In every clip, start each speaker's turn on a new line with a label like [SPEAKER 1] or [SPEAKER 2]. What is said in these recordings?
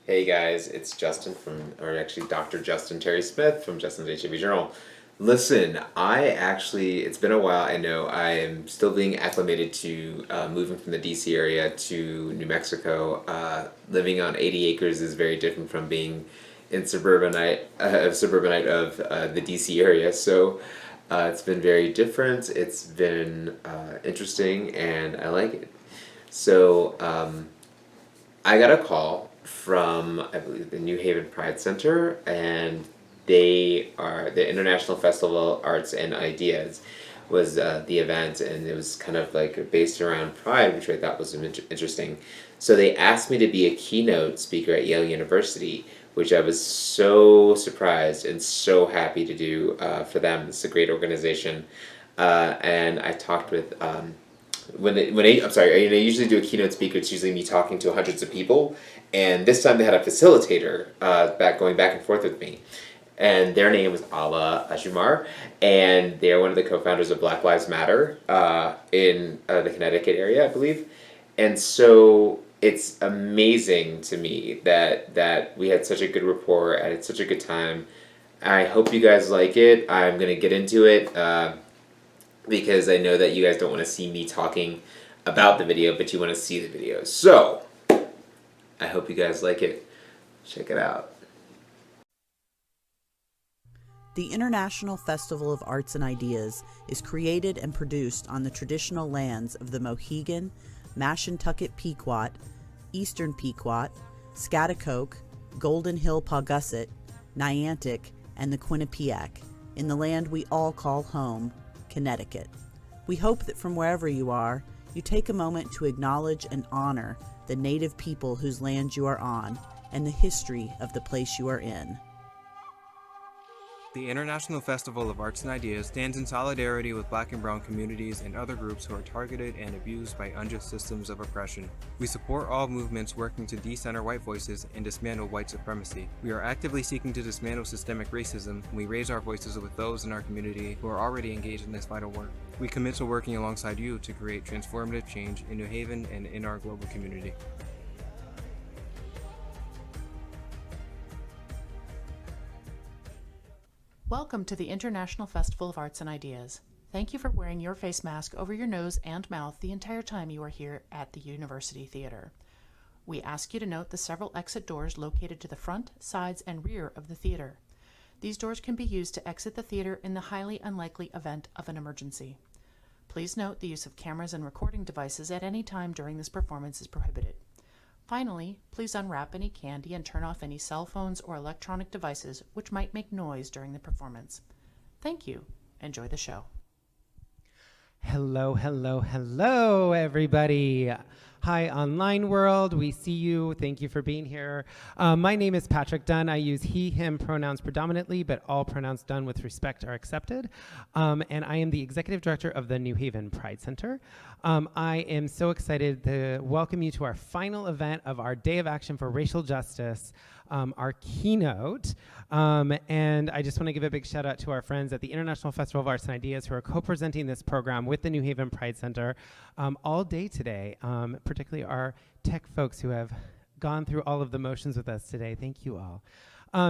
[SPEAKER 1] Hey guys, it's Justin or actually Dr. Justin Terry Smith from Justin's HIV Journal. Listen, it's been a while. I know I am still being acclimated to moving from the DC area to New Mexico. Living on 80 acres is very different from being in suburbanite of the DC area. So it's been very different. It's been interesting, and I like it. So I got a call from, I believe, the New Haven Pride Center, and they are the International Festival of Arts and Ideas was the event, and it was kind of like based around Pride, which I thought was interesting. So they asked me to be a keynote speaker at Yale University, which I was so surprised and so happy to do for them. It's a great organization, and I talked with I usually do a keynote speaker. It's usually me talking to hundreds of people, and this time they had a facilitator going back and forth with me, and their name was Ala Ajumar, and they're one of the co-founders of Black Lives Matter in the Connecticut area, I believe, and so it's amazing to me that we had such a good rapport and it's such a good time. I hope you guys like it. I'm gonna get into it. Because I know that you guys don't want to see me talking about the video, but you want to see the video. So, I hope you guys like it. Check it out.
[SPEAKER 2] The International Festival of Arts and Ideas is created and produced on the traditional lands of the Mohegan, Mashantucket Pequot, Eastern Pequot, Schaghticoke, Golden Hill Paugussett, Niantic, and the Quinnipiac, in the land we all call home, Connecticut. We hope that from wherever you are, you take a moment to acknowledge and honor the native people whose land you are on and the history of the place you are in.
[SPEAKER 3] The International Festival of Arts and Ideas stands in solidarity with Black and Brown communities and other groups who are targeted and abused by unjust systems of oppression. We support all movements working to decenter white voices and dismantle white supremacy. We are actively seeking to dismantle systemic racism, and we raise our voices with those in our community who are already engaged in this vital work. We commit to working alongside you to create transformative change in New Haven and in our global community.
[SPEAKER 4] Welcome to the International Festival of Arts and Ideas. Thank you for wearing your face mask over your nose and mouth the entire time you are here at the University Theater. We ask you to note the several exit doors located to the front, sides, and rear of the theater. These doors can be used to exit the theater in the highly unlikely event of an emergency. Please note the use of cameras and recording devices at any time during this performance is prohibited. Finally, please unwrap any candy and turn off any cell phones or electronic devices which might make noise during the performance. Thank you. Enjoy the show.
[SPEAKER 5] Hello, hello, hello, everybody. Hi, online world. We see you. Thank you for being here. My name is Patrick Dunn. I use he, him pronouns predominantly, but all pronouns done with respect are accepted. And I am the executive director of the New Haven Pride Center. I am so excited to welcome you to our final event of our Day of Action for Racial Justice, our keynote. And I just want to give a big shout out to our friends at the International Festival of Arts and Ideas who are co-presenting this program with the New Haven Pride Center all day today, particularly our tech folks who have gone through all of the motions with us today. Thank you all.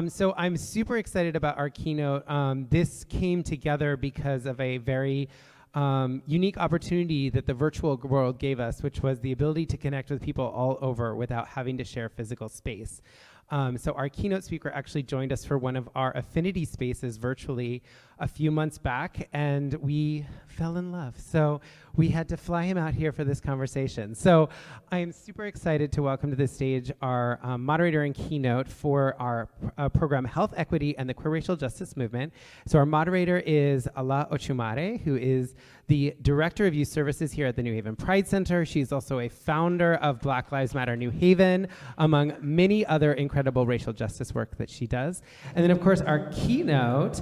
[SPEAKER 5] So I'm super excited about our keynote. This came together because of a very unique opportunity that the virtual world gave us, which was the ability to connect with people all over without having to share physical space. So our keynote speaker actually joined us for one of our affinity spaces virtually a few months back, and we fell in love. So we had to fly him out here for this conversation. So I am super excited to welcome to the stage our moderator and keynote for our program Health Equity and the Queer Racial Justice Movement. So our moderator is Ala Ochumare, who is the Director of Youth Services here at the New Haven Pride Center. She's also a founder of Black Lives Matter New Haven, among many other incredible racial justice work that she does. And then, of course, our keynote,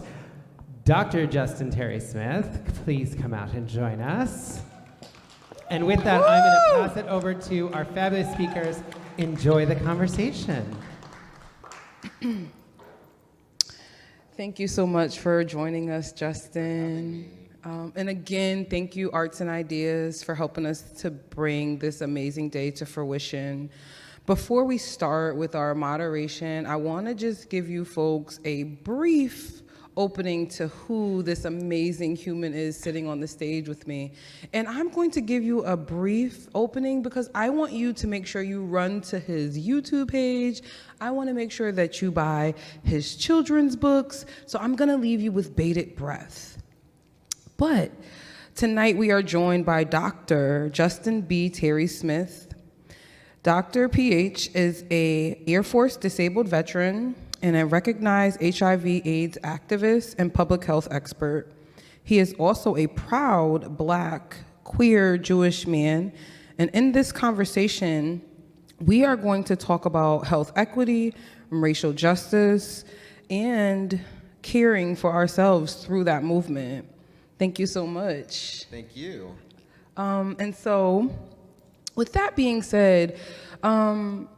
[SPEAKER 5] Dr. Justin Terry Smith, please come out and join us. And with that, I'm going to pass it over to our fabulous speakers. Enjoy the conversation.
[SPEAKER 6] Thank you so much for joining us, Justin. And again, thank you, Arts and Ideas, for helping us to bring this amazing day to fruition. Before we start with our moderation, I want to just give you folks a brief opening to who this amazing human is sitting on the stage with me. And I'm going to give you a brief opening because I want you to make sure you run to his YouTube page. I want to make sure that you buy his children's books. So I'm going to leave you with bated breath. But tonight we are joined by Dr. Justin B. Terry Smith. Dr. PH is an Air Force disabled veteran and a recognized HIV/AIDS activist and public health expert. He is also a proud Black, queer, Jewish man. And in this conversation, we are going to talk about health equity, racial justice, and caring for ourselves through that movement. Thank you so much.
[SPEAKER 1] Thank you.
[SPEAKER 6] And so, with that being said, I'm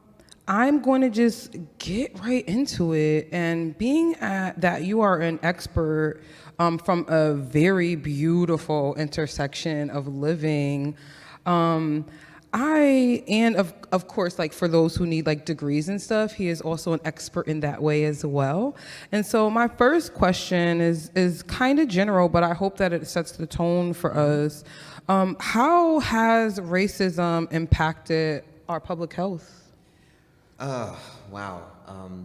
[SPEAKER 6] going to just get right into it. And being that you are an expert from a very beautiful intersection of living, of course, like for those who need like degrees and stuff, he is also an expert in that way as well. And so my first question is kind of general, but I hope that it sets the tone for us. How has racism impacted our public health?
[SPEAKER 1] Wow.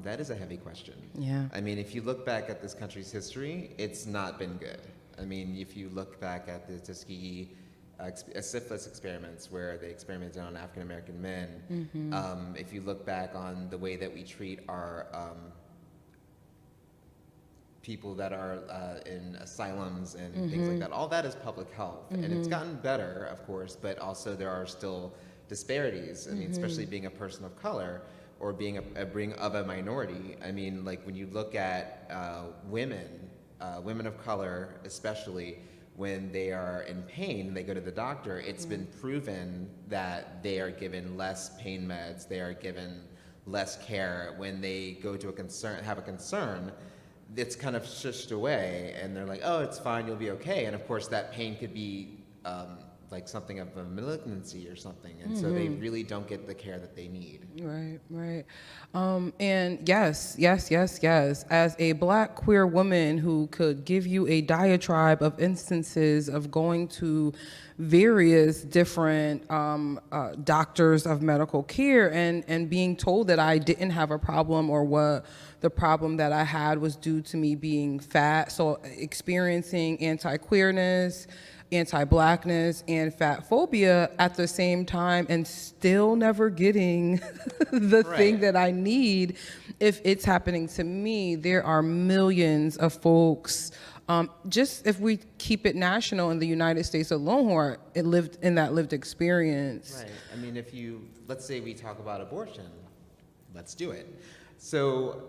[SPEAKER 1] That is a heavy question.
[SPEAKER 6] Yeah.
[SPEAKER 1] I mean, if you look back at this country's history, it's not been good. I mean, if you look back at the Tuskegee syphilis experiments where they experimented on African American men, if you look back on the way that we treat our people that are in asylums and things like that, all that is public health. And it's gotten better, of course, but also there are still disparities. I mean, especially being a person of color or being of a minority. I mean, like when you look at women of color, especially when they are in pain, they go to the doctor, it's been proven that they are given less pain meds, they are given less care. When they go to have a concern, it's kind of shushed away and they're like, oh, it's fine, you'll be okay. And of course that pain could be like something of a malignancy or something. And so they really don't get the care that they need.
[SPEAKER 6] Right. And yes. As a Black queer woman who could give you a diatribe of instances of going to various different doctors of medical care and being told that I didn't have a problem or what the problem that I had was due to me being fat. So experiencing anti-queerness, anti-Blackness, and fat phobia at the same time and still never getting the thing that I need. If it's happening to me, there are millions of folks, just if we keep it national in the United States alone, who are lived in that lived experience.
[SPEAKER 1] Right. I mean, let's say we talk about abortion, let's do it. So,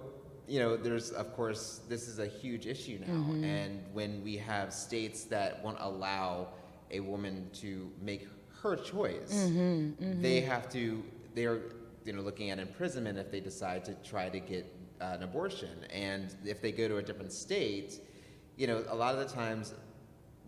[SPEAKER 1] there's, of course, this is a huge issue now. And when we have states that won't allow a woman to make her choice, they're looking at imprisonment if they decide to try to get an abortion. And if they go to a different state, a lot of the times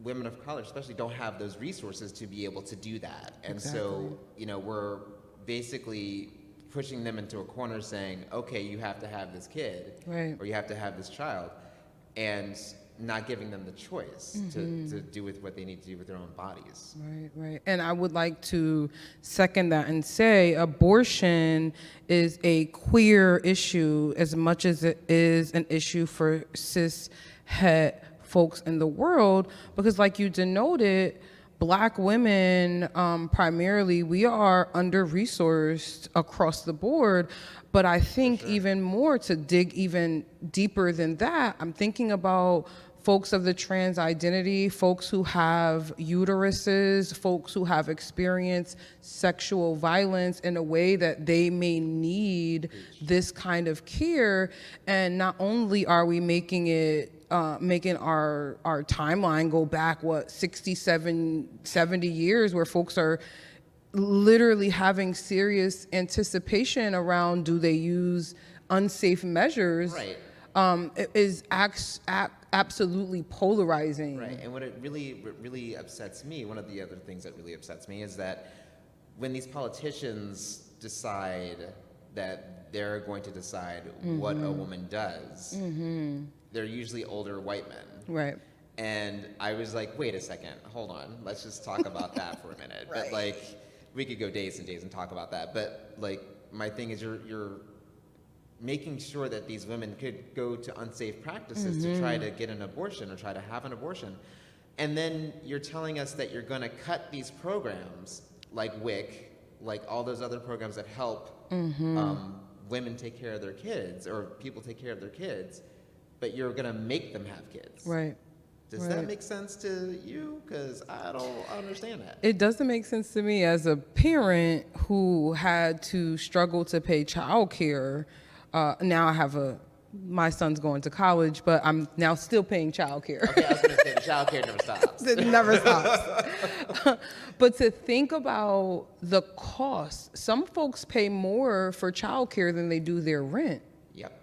[SPEAKER 1] women of color especially don't have those resources to be able to do that. And so, we're basically pushing them into a corner saying, okay, you have to have this kid, or you have to have this child, and not giving them the choice to do with what they need to do with their own bodies.
[SPEAKER 6] Right. And I would like to second that and say abortion is a queer issue as much as it is an issue for cis het folks in the world, because like you denoted, Black women, primarily, we are under-resourced across the board, but I think even more to dig even deeper than that, I'm thinking about folks of the trans identity, folks who have uteruses, folks who have experienced sexual violence in a way that they may need this kind of care. And not only are we making our timeline go back, 67, 70 years, where folks are literally having serious anticipation around, do they use unsafe measures?
[SPEAKER 1] Right.
[SPEAKER 6] It is absolutely polarizing.
[SPEAKER 1] Right, and what really upsets me, one of the other things that really upsets me is that when these politicians decide that they're going to decide what a woman does, they're usually older white men.
[SPEAKER 6] Right.
[SPEAKER 1] And I was like, wait a second, hold on, let's just talk about that for a minute.
[SPEAKER 6] Right.
[SPEAKER 1] But like, we could go days and days and talk about that. But like, my thing is, you're making sure that these women could go to unsafe practices to try to get an abortion or try to have an abortion. And then you're telling us that you're going to cut these programs like WIC, like all those other programs that help women take care of their kids or people take care of their kids, but you're going to make them have kids.
[SPEAKER 6] Right.
[SPEAKER 1] Does that make sense to you? Because I don't understand that.
[SPEAKER 6] It doesn't make sense to me as a parent who had to struggle to pay childcare. Now I have my son's going to college, but I'm now still paying childcare.
[SPEAKER 1] Okay, I was going to say the childcare never stops.
[SPEAKER 6] It never stops. But to think about the cost, some folks pay more for childcare than they do their rent.
[SPEAKER 1] Yep.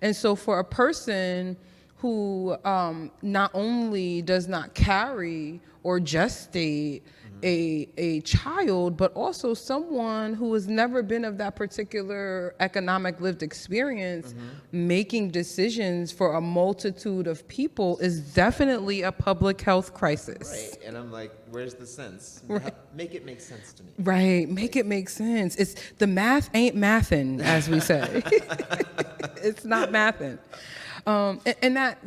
[SPEAKER 6] And so for a person who not only does not carry or gestate a child, but also someone who has never been of that particular economic lived experience, making decisions for a multitude of people is definitely a public health crisis.
[SPEAKER 1] Right, and I'm like, where's the sense?
[SPEAKER 6] Right.
[SPEAKER 1] Make it make sense to me.
[SPEAKER 6] Right, make it make sense. It's the math ain't mathin', as we say. It's not mathin'. And that,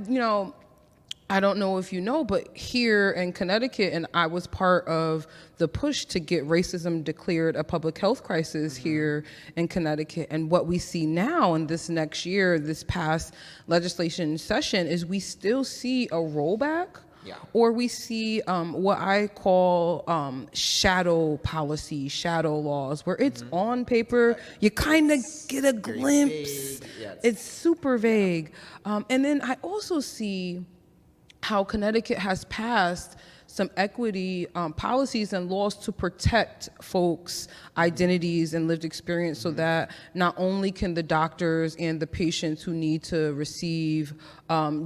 [SPEAKER 6] I don't know if you know, but here in Connecticut, and I was part of the push to get racism declared a public health crisis here in Connecticut. And what we see now in this next year, this past legislation session, is we still see a rollback.
[SPEAKER 1] Yeah.
[SPEAKER 6] Or we see what I call shadow policy, shadow laws, where it's on paper, you kind of get a glimpse.
[SPEAKER 1] Vague. Yeah,
[SPEAKER 6] it's super vague. And then I also see how Connecticut has passed some equity policies and laws to protect folks' identities and lived experience so that not only can the doctors and the patients who need to receive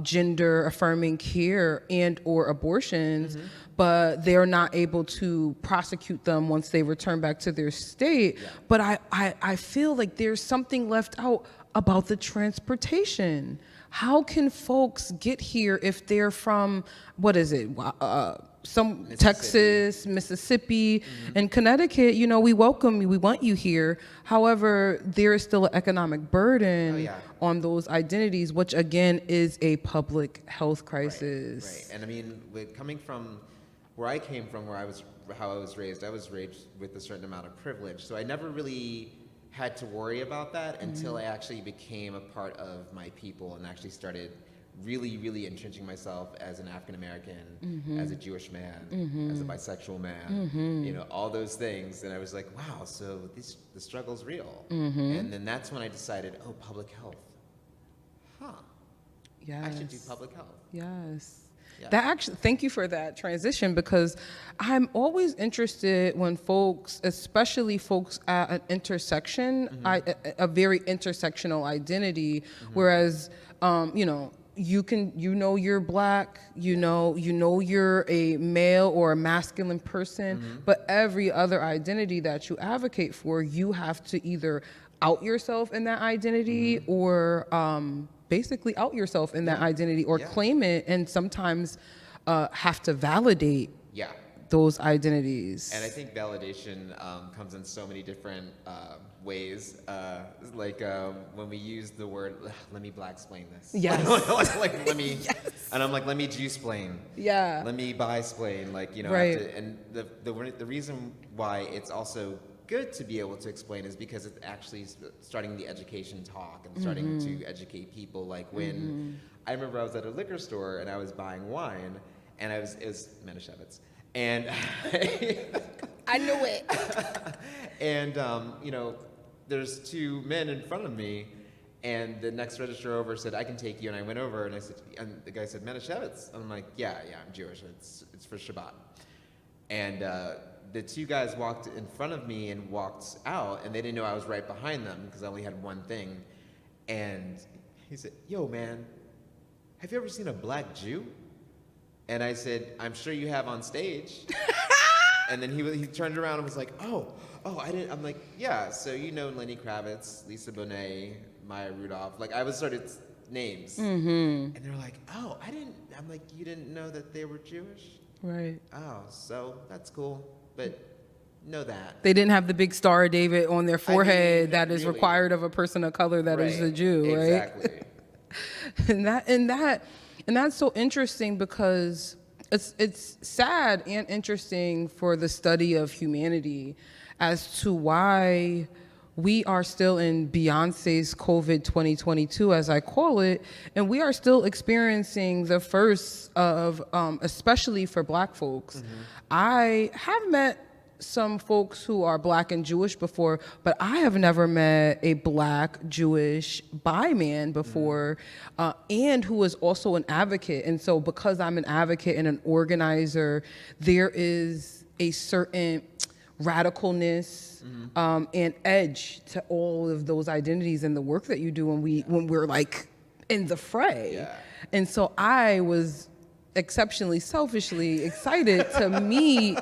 [SPEAKER 6] gender affirming care and or abortions, but they're not able to prosecute them once they return back to their state. Yeah. But I feel like there's something left out about the transportation. How can folks get here if they're from, some Texas, Mississippi, and Connecticut? We welcome you, we want you here. However, there is still an economic burden on those identities, which again is a public health crisis.
[SPEAKER 1] Right. And I mean, coming from where I came from, how I was raised with a certain amount of privilege. So I never really had to worry about that until I actually became a part of my people and actually started really, really entrenching myself as an African American, as a Jewish man, as a bisexual man, all those things. And I was like, wow, so the struggle's real. And then that's when I decided, public health.
[SPEAKER 6] Yes.
[SPEAKER 1] I should do public health.
[SPEAKER 6] Yes.
[SPEAKER 1] Yeah.
[SPEAKER 6] Thank you for that transition, because I'm always interested when folks, especially folks at an intersection, a very intersectional identity, whereas, you're black, you're a male or a masculine person, but every other identity that you advocate for, you have to either out yourself in that identity or basically out yourself in that identity or claim it, and sometimes have to validate those identities.
[SPEAKER 1] And I think validation comes in so many different ways. When we use the word, let me black-splain this.
[SPEAKER 6] Yes.
[SPEAKER 1] Let me, and I'm like, let me juice-splain.
[SPEAKER 6] Yeah.
[SPEAKER 1] Let me buy-splain.
[SPEAKER 6] Right.
[SPEAKER 1] And the reason why it's also good to be able to explain is because it's actually starting the education talk and starting to educate people. Like when I remember I was at a liquor store and I was buying wine, and it was Manischewitz, and
[SPEAKER 6] I knew it.
[SPEAKER 1] And there's two men in front of me, and the next register over said, "I can take you." And I went over and I said, and the guy said, "Manischewitz." And I'm like, yeah, I'm Jewish. It's for Shabbat. And the two guys walked in front of me and walked out, and they didn't know I was right behind them because I only had one thing. And he said, "Yo, man, have you ever seen a black Jew?" And I said, "I'm sure you have on stage." And then he turned around and was like, oh, oh, I didn't. I'm like, yeah. So you know Lenny Kravitz, Lisa Bonet, Maya Rudolph. Like I was started names, and they're like, oh, I didn't. I'm like, you didn't know that they were Jewish?
[SPEAKER 6] Right.
[SPEAKER 1] Oh, so that's cool, but know that.
[SPEAKER 6] They didn't have the big Star of David on their forehead that is
[SPEAKER 1] really.
[SPEAKER 6] required of a person of color that is a Jew, right?
[SPEAKER 1] Exactly.
[SPEAKER 6] and that's so interesting because it's sad and interesting for the study of humanity as to why we are still in Beyonce's COVID 2022, as I call it, and we are still experiencing the first of, especially for Black folks. I have met some folks who are Black and Jewish before, but I have never met a Black Jewish bi man before, and who is also an advocate. And so because I'm an advocate and an organizer, there is a certain radicalness and edge to all of those identities and the work that you do when we're like in the fray.
[SPEAKER 1] Yeah.
[SPEAKER 6] And so I was exceptionally selfishly excited to meet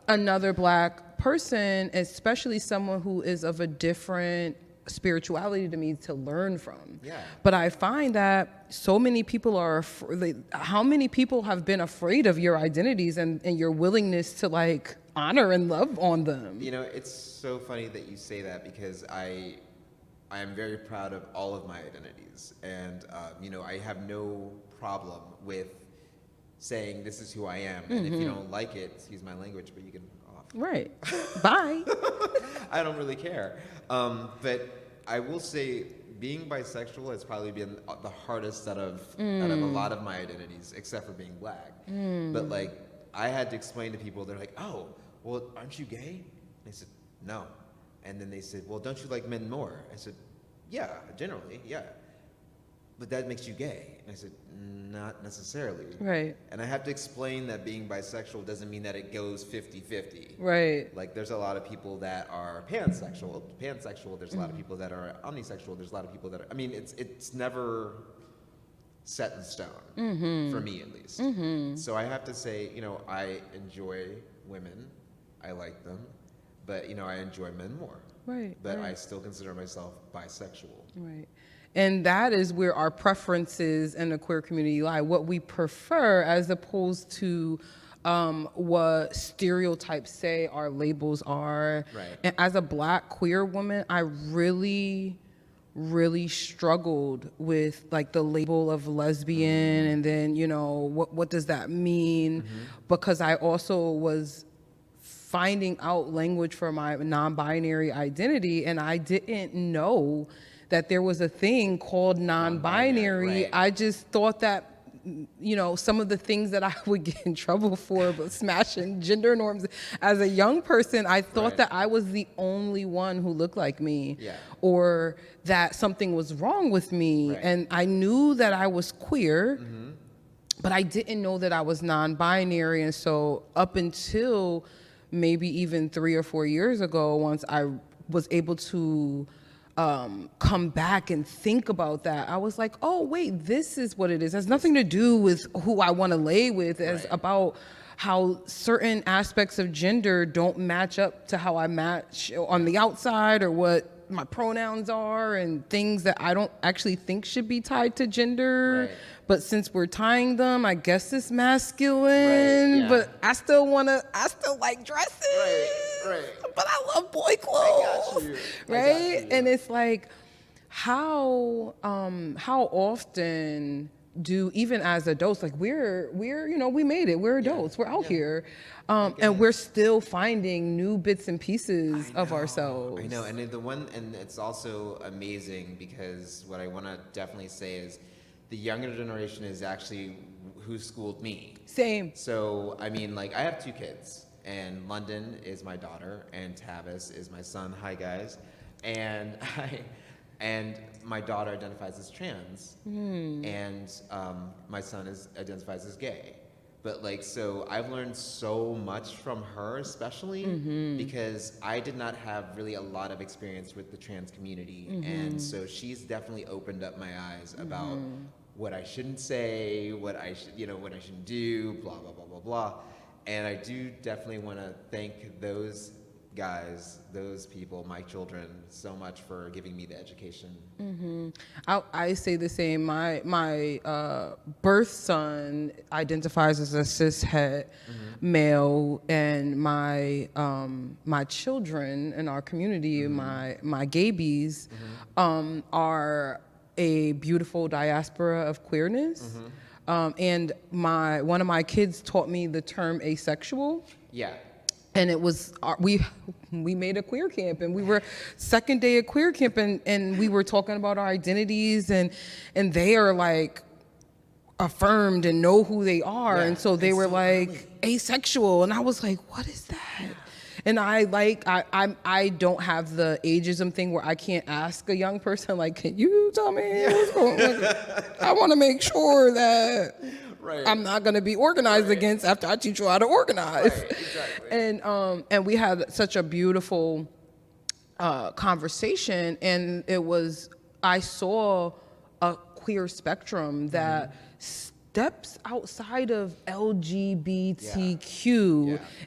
[SPEAKER 6] another Black person, especially someone who is of a different spirituality to me, to learn from.
[SPEAKER 1] Yeah.
[SPEAKER 6] But I find that so many people how many people have been afraid of your identities and your willingness to like honor and love on them.
[SPEAKER 1] You know, it's so funny that you say that because I am very proud of all of my identities, and you know, I have no problem with saying this is who I am, and if you don't like it, excuse my language, but you can off.
[SPEAKER 6] Right. Bye.
[SPEAKER 1] I don't really care. But I will say being bisexual has probably been the hardest out of a lot of my identities, except for being Black. But like, I had to explain to people, they're like, oh, well, aren't you gay? And I said, no. And then they said, well, don't you like men more? I said, yeah, generally, yeah. But that makes you gay. And I said, not necessarily.
[SPEAKER 6] Right.
[SPEAKER 1] And I have to explain that being bisexual doesn't mean that it goes 50-50.
[SPEAKER 6] Right.
[SPEAKER 1] Like, there's a lot of people that are pansexual. There's a lot of people that are omnisexual. There's a lot of people that are, I mean, it's never set in stone, for me at least. So I have to say, you know, I enjoy women. I like them. But, you know, I enjoy men more.
[SPEAKER 6] Right.
[SPEAKER 1] But I still consider myself bisexual.
[SPEAKER 6] Right. And that is where our preferences in the queer community lie, what we prefer as opposed to what stereotypes say our labels are.
[SPEAKER 1] Right.
[SPEAKER 6] And as a Black queer woman, I really struggled with like the label of lesbian and then, you know, what does that mean? Because I also was finding out language for my non-binary identity, and I didn't know that there was a thing called non-binary.
[SPEAKER 1] Right.
[SPEAKER 6] I just thought that, you know, some of the things that I would get in trouble for, but smashing gender norms as a young person, I thought that I was the only one who looked like me, or that something was wrong with me. And I knew that I was queer, but I didn't know that I was non-binary. And so up until maybe even 3 or 4 years ago, once I was able to come back and think about that, I was like, oh, wait, this is what it is. It has nothing to do with who I want to lay with. It's about how certain aspects of gender don't match up to how I match on the outside, or what my pronouns are, and things that I don't actually think should be tied to gender. But since we're tying them, I guess it's masculine. But I still like dresses. But I love boy clothes. Right? And it's like, how often do, even as adults, like we're you know, we made it, we're adults, we're out here, and we're still finding new bits and pieces of ourselves.
[SPEAKER 1] I know, and it's also amazing because what I want to definitely say is the younger generation is actually who schooled me.
[SPEAKER 6] Same.
[SPEAKER 1] So, I mean, like, I have 2 kids, and London is my daughter, and Tavis is my son. Hi, guys. And my daughter identifies as trans, and my son identifies as gay. But like, so I've learned so much from her, especially because I did not have really a lot of experience with the trans community. And so she's definitely opened up my eyes about what I shouldn't say, what I shouldn't do, blah, blah, blah, blah, blah. And I do definitely want to thank those guys, those people, my children, so much for giving me the education.
[SPEAKER 6] I say the same. My birth son identifies as a cishet male, and my children in our community, my gabies, are a beautiful diaspora of queerness. And one of my kids taught me the term asexual.
[SPEAKER 1] Yeah.
[SPEAKER 6] And it was, we made a queer camp, and we were second day of queer camp, and we were talking about our identities, and they are like affirmed and know who they are.
[SPEAKER 1] Yeah,
[SPEAKER 6] and so they were
[SPEAKER 1] so
[SPEAKER 6] like asexual, and I was like, what is that? Yeah. And I don't have the ageism thing where I can't ask a young person, like, can you tell me what's going on? Like, I want to make sure that I'm not going to be organized against after I teach you how to organize.
[SPEAKER 1] Right, exactly.
[SPEAKER 6] And we had such a beautiful conversation, and I saw a queer spectrum that steps outside of LGBTQ,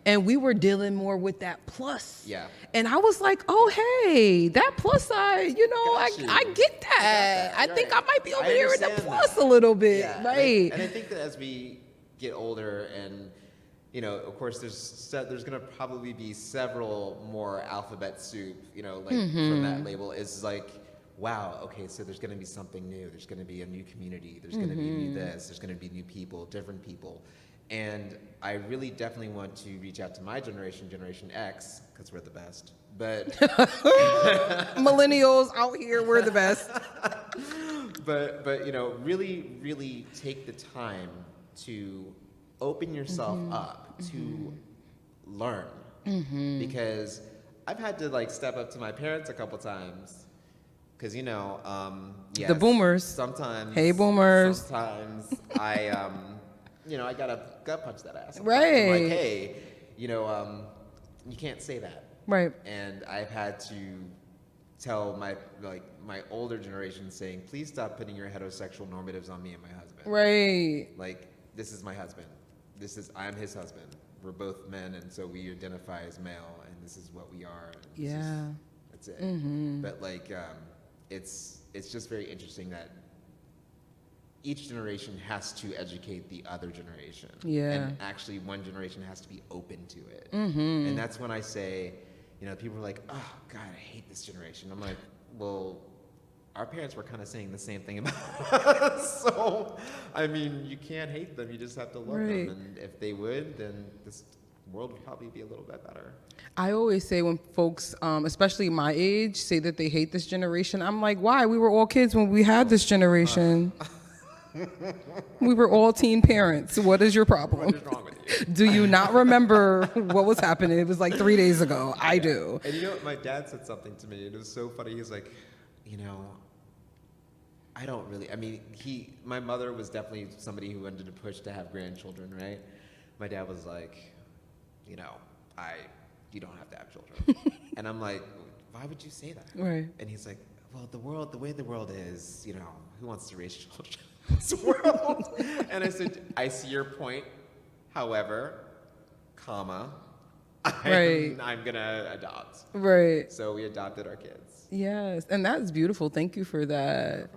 [SPEAKER 6] and we were dealing more with that plus.
[SPEAKER 1] Yeah.
[SPEAKER 6] And I was like, oh, hey, that plus side, I get that. I think I might be over there in the plus a little bit, right?
[SPEAKER 1] And I think that as we get older, and of course, there's going to probably be several more alphabet soup, from that label is like, wow, okay, so there's going to be something new. There's going to be a new community. There's going to be new this. There's going to be new people, different people. And I really definitely want to reach out to my generation, Generation X, because we're the best. But
[SPEAKER 6] millennials out here, we're the best.
[SPEAKER 1] but really, really take the time to open yourself up to learn. Because I've had to step up to my parents a couple times. Because yes,
[SPEAKER 6] the boomers.
[SPEAKER 1] Sometimes.
[SPEAKER 6] Hey, boomers.
[SPEAKER 1] Sometimes I I gotta gut punch that ass.
[SPEAKER 6] Right.
[SPEAKER 1] I'm like, hey, you can't say that.
[SPEAKER 6] Right.
[SPEAKER 1] And I've had to tell my older generation, saying, please stop putting your heterosexual normatives on me and my husband.
[SPEAKER 6] Right.
[SPEAKER 1] Like, this is my husband. I'm his husband. We're both men, and so we identify as male, and this is what we are. That's it. But it's just very interesting that each generation has to educate the other generation.
[SPEAKER 6] Yeah.
[SPEAKER 1] And actually one generation has to be open to it. And that's when I say, people are like, oh God, I hate this generation. I'm like, well, our parents were kind of saying the same thing about us. So, I mean, you can't hate them. You just have to love them. And if they would, then this world would probably be a little bit better.
[SPEAKER 6] I always say when folks, especially my age, say that they hate this generation, I'm like, why? We were all kids when we had this generation. We were all teen parents. What is your problem?
[SPEAKER 1] What is wrong with you?
[SPEAKER 6] Do you not remember what was happening? It was like 3 days ago. I do.
[SPEAKER 1] And my dad said something to me. It was so funny. He was like, I don't really, my mother was definitely somebody who wanted to push to have grandchildren, right? My dad was like, you don't have to have children. And I'm like, why would you say that?
[SPEAKER 6] Right.
[SPEAKER 1] And he's like, well, the way the world is, who wants to raise children in this world? And I said, I see your point. However, I'm gonna adopt.
[SPEAKER 6] Right.
[SPEAKER 1] So we adopted our kids.
[SPEAKER 6] Yes, and that's beautiful. Thank you for that.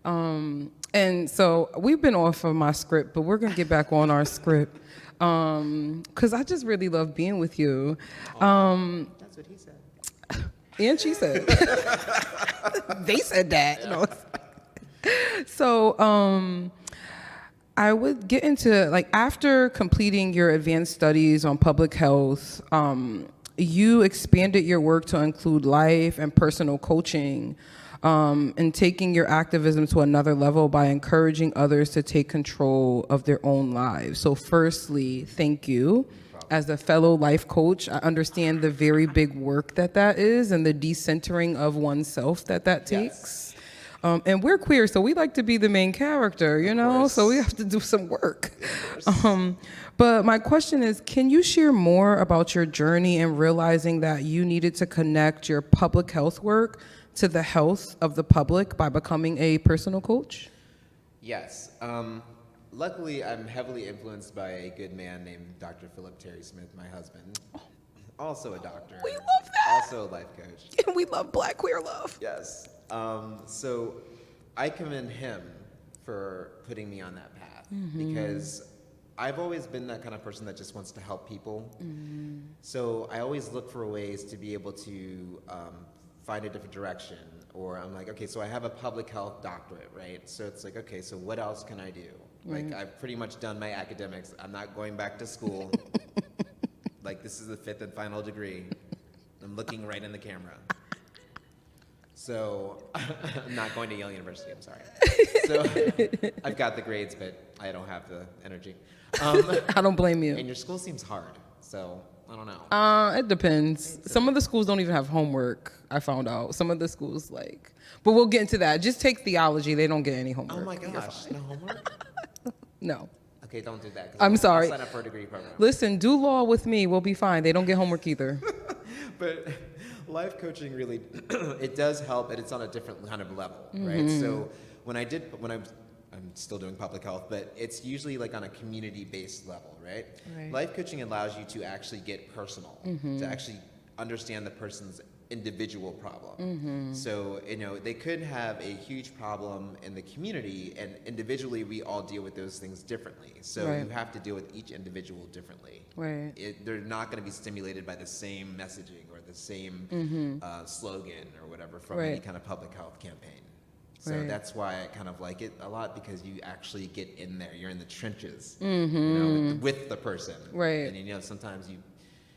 [SPEAKER 6] And so we've been off of my script, but we're gonna get back on our script because I just really love being with you.
[SPEAKER 1] That's what he said.
[SPEAKER 6] And she said. They said that. Yeah. So I would get into, after completing your advanced studies on public health, you expanded your work to include life and personal coaching, and taking your activism to another level by encouraging others to take control of their own lives. So firstly, thank you. As a fellow life coach, I understand the very big work that is and the decentering of oneself that takes.
[SPEAKER 1] Yes.
[SPEAKER 6] And we're queer, so we like to be the main character, so we have to do some work. But my question is, can you share more about your journey in realizing that you needed to connect your public health work to the health of the public by becoming a personal coach?
[SPEAKER 1] Yes. Luckily, I'm heavily influenced by a good man named Dr. Philip Terry Smith, my husband.
[SPEAKER 7] also a doctor.
[SPEAKER 6] We love that.
[SPEAKER 7] Also a life coach.
[SPEAKER 6] And we love Black queer love.
[SPEAKER 7] Yes. So I commend him for putting me on that path because I've always been that kind of person that just wants to help people. So I always look for ways to be able to find a different direction. Or I'm like, okay, so I have a public health doctorate, right? So it's like, okay, so what else can I do? Like, I've pretty much done my academics. I'm not going back to school. Like, this is the 5th and final degree. I'm looking right in the camera. So, I'm not going to Yale University, I'm sorry. So, I've got the grades, but I don't have the energy.
[SPEAKER 6] I don't blame you.
[SPEAKER 7] And your school seems hard, so I don't know.
[SPEAKER 6] It depends. Some of the schools don't even have homework, I found out. Some of the schools, like, but we'll get into that. Just take theology. They don't get any homework.
[SPEAKER 7] Oh my gosh, no homework?
[SPEAKER 6] No.
[SPEAKER 7] Okay, don't do that. 'Cause
[SPEAKER 6] I'm
[SPEAKER 7] I'll
[SPEAKER 6] sorry.
[SPEAKER 7] sign up for a degree program.
[SPEAKER 6] Listen, do law with me. We'll be fine. They don't get homework either.
[SPEAKER 7] But life coaching really, it does help, and it's on a different kind of level, right? So I'm still doing public health, but it's usually like on a community-based level, right? Life coaching allows you to actually get personal, to actually understand the person's individual problem. So, they could have a huge problem in the community, and individually we all deal with those things differently. So you have to deal with each individual differently. They're not going to be stimulated by the same messaging or the same slogan or whatever from any kind of public health campaign. So that's why I kind of like it a lot, because you actually get in there. You're in the trenches, with the person. And sometimes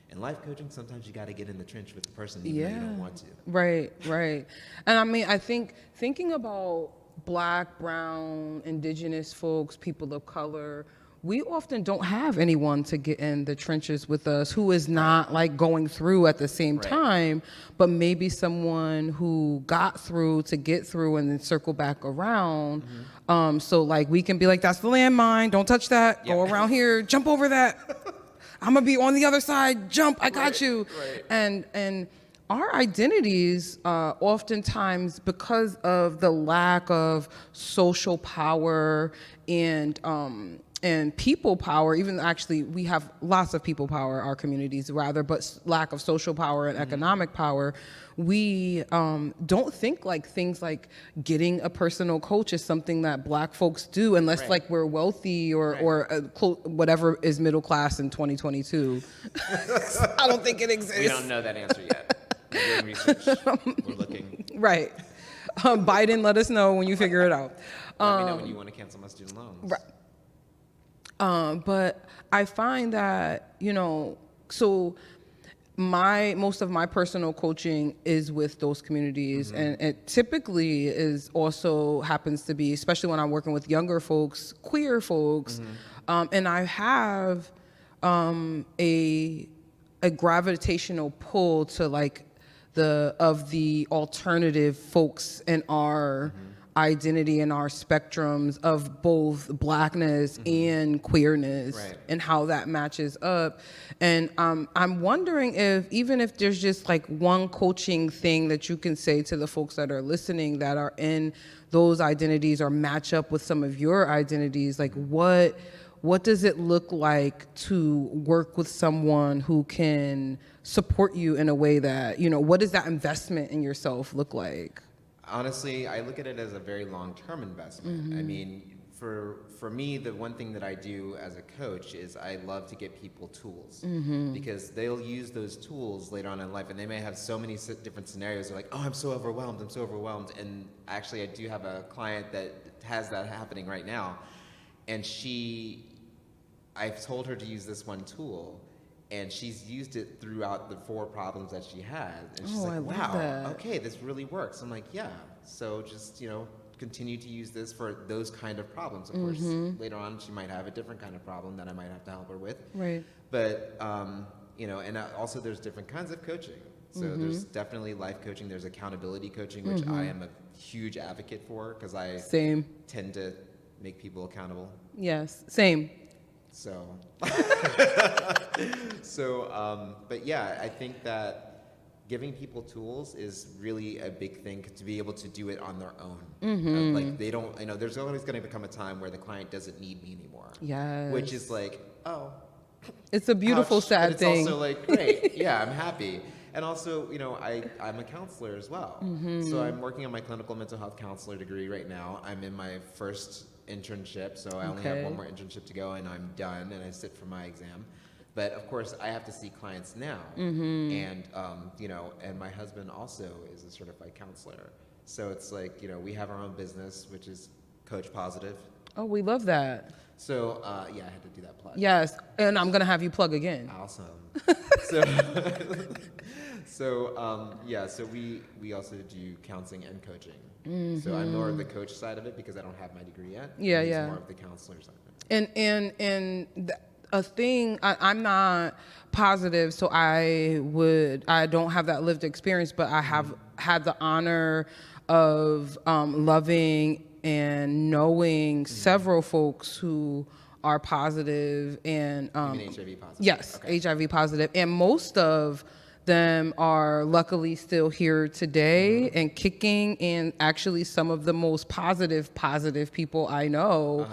[SPEAKER 7] in life coaching, sometimes you got to get in the trench with the person even though you don't want to.
[SPEAKER 6] Right. And I mean, I think thinking about Black, brown, indigenous folks, people of color, we often don't have anyone to get in the trenches with us who is not like going through at the same time, but maybe someone who got through to get through and then circle back around. So like we can be like, that's the landmine, don't touch that, go around here, jump over that. I'm gonna be on the other side, jump, I got you. And our identities, oftentimes because of the lack of social power and people power, even actually we have lots of people power, our communities rather, but lack of social power and economic power, we don't think like things like getting a personal coach is something that Black folks do unless like we're wealthy or whatever is middle class in 2022. I don't think it exists.
[SPEAKER 7] We don't know that answer yet. We're doing research. We're looking.
[SPEAKER 6] Right. Biden, let us know when you figure it out.
[SPEAKER 7] Let me know when you want to cancel my student loans.
[SPEAKER 6] But I find that, so most of my personal coaching is with those communities, and it typically happens to be, especially when I'm working with younger folks, queer folks, and I have a gravitational pull to like the alternative folks in our identity and our spectrums of both Blackness and queerness and how that matches up. And I'm wondering even if there's just like one coaching thing that you can say to the folks that are listening that are in those identities or match up with some of your identities, like what does it look like to work with someone who can support you in a way that, what does that investment in yourself look like?
[SPEAKER 7] Honestly, I look at it as a very long-term investment. I mean, for me, the one thing that I do as a coach is I love to get people tools because they'll use those tools later on in life, and they may have so many different scenarios. They're like, oh, I'm so overwhelmed. And actually, I do have a client that has that happening right now. And I've told her to use this one tool, and she's used it throughout the 4 problems that she has. And she's like, wow, okay, this really works. I'm like, yeah. So just, continue to use this for those kind of problems. Of course, later on she might have a different kind of problem that I might have to help her with. But, and also there's different kinds of coaching. So there's definitely life coaching. There's accountability coaching, which I am a huge advocate for because I tend to make people accountable.
[SPEAKER 6] Yes, same.
[SPEAKER 7] So, but yeah, I think that giving people tools is really a big thing to be able to do it on their own. Like they don't, there's always going to become a time where the client doesn't need me anymore.
[SPEAKER 6] Yes.
[SPEAKER 7] Which is like, oh,
[SPEAKER 6] It's a beautiful,
[SPEAKER 7] ouch,
[SPEAKER 6] sad
[SPEAKER 7] but
[SPEAKER 6] thing.
[SPEAKER 7] it's also like, great, yeah, I'm happy. And also, you know, I'm a counselor as well. So I'm working on my clinical mental health counselor degree right now. I'm in my first internship, so I only have one more internship to go, and I'm done, and I sit for my exam. But of course, I have to see clients now, and you know, and my husband also is a certified counselor. So it's like, you know, we have our own business, which is Coach Positive.
[SPEAKER 6] Oh, we love that.
[SPEAKER 7] So yeah, I had to do that plug.
[SPEAKER 6] Yes, and I'm gonna have you plug again.
[SPEAKER 7] Awesome. So, yeah, so we also do counseling and coaching. So I'm more of the coach side of it because I don't have my degree yet.
[SPEAKER 6] Yeah,
[SPEAKER 7] He's
[SPEAKER 6] yeah.
[SPEAKER 7] more of the counselor side of it.
[SPEAKER 6] And a thing, I'm not positive, so I don't have that lived experience, but I have had the honor of loving and knowing several folks who are positive and
[SPEAKER 7] Even HIV positive.
[SPEAKER 6] yes,
[SPEAKER 7] Okay.
[SPEAKER 6] HIV positive, and most of them are luckily still here today and kicking, and actually some of the most positive people I know.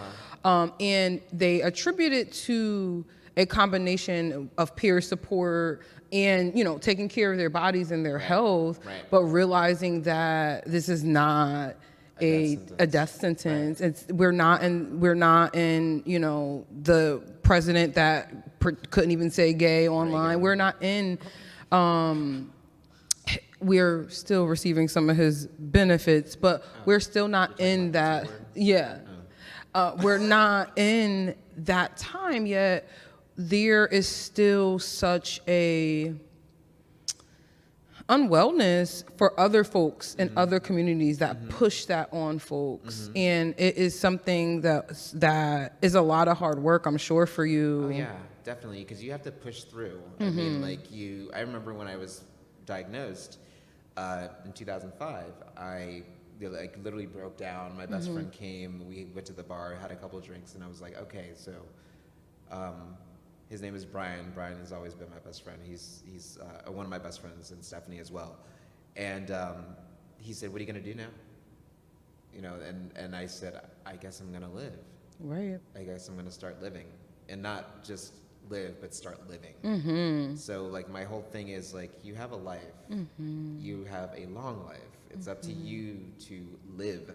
[SPEAKER 6] And they attribute it to a combination of peer support and, you know, taking care of their bodies and their health,
[SPEAKER 7] Right.
[SPEAKER 6] but realizing that this is not a death sentence. It's we're not in you know, the president that couldn't even say gay online. We're not in. We're still receiving some of his benefits, but we're still not in that. Yeah, we're not in that time yet. There is still such a unwellness for other folks in other communities that push that on folks, and it is something that is a lot of hard work, I'm sure, for you.
[SPEAKER 7] Oh yeah, definitely, because you have to push through. I mean, like I remember when I was diagnosed in 2005, I like literally broke down. My best friend came, we went to the bar, had a couple of drinks, and I was like, okay, so his name is Brian. Brian has always been my best friend. He's one of my best friends, and Stephanie as well. And he said, what are you going to do now? You know, and I said, I guess I'm going to live.
[SPEAKER 6] Right.
[SPEAKER 7] I guess I'm going to start living. And not just live, but start living. So, like, my whole thing is, like, you have a life. You have a long life. It's up to you to live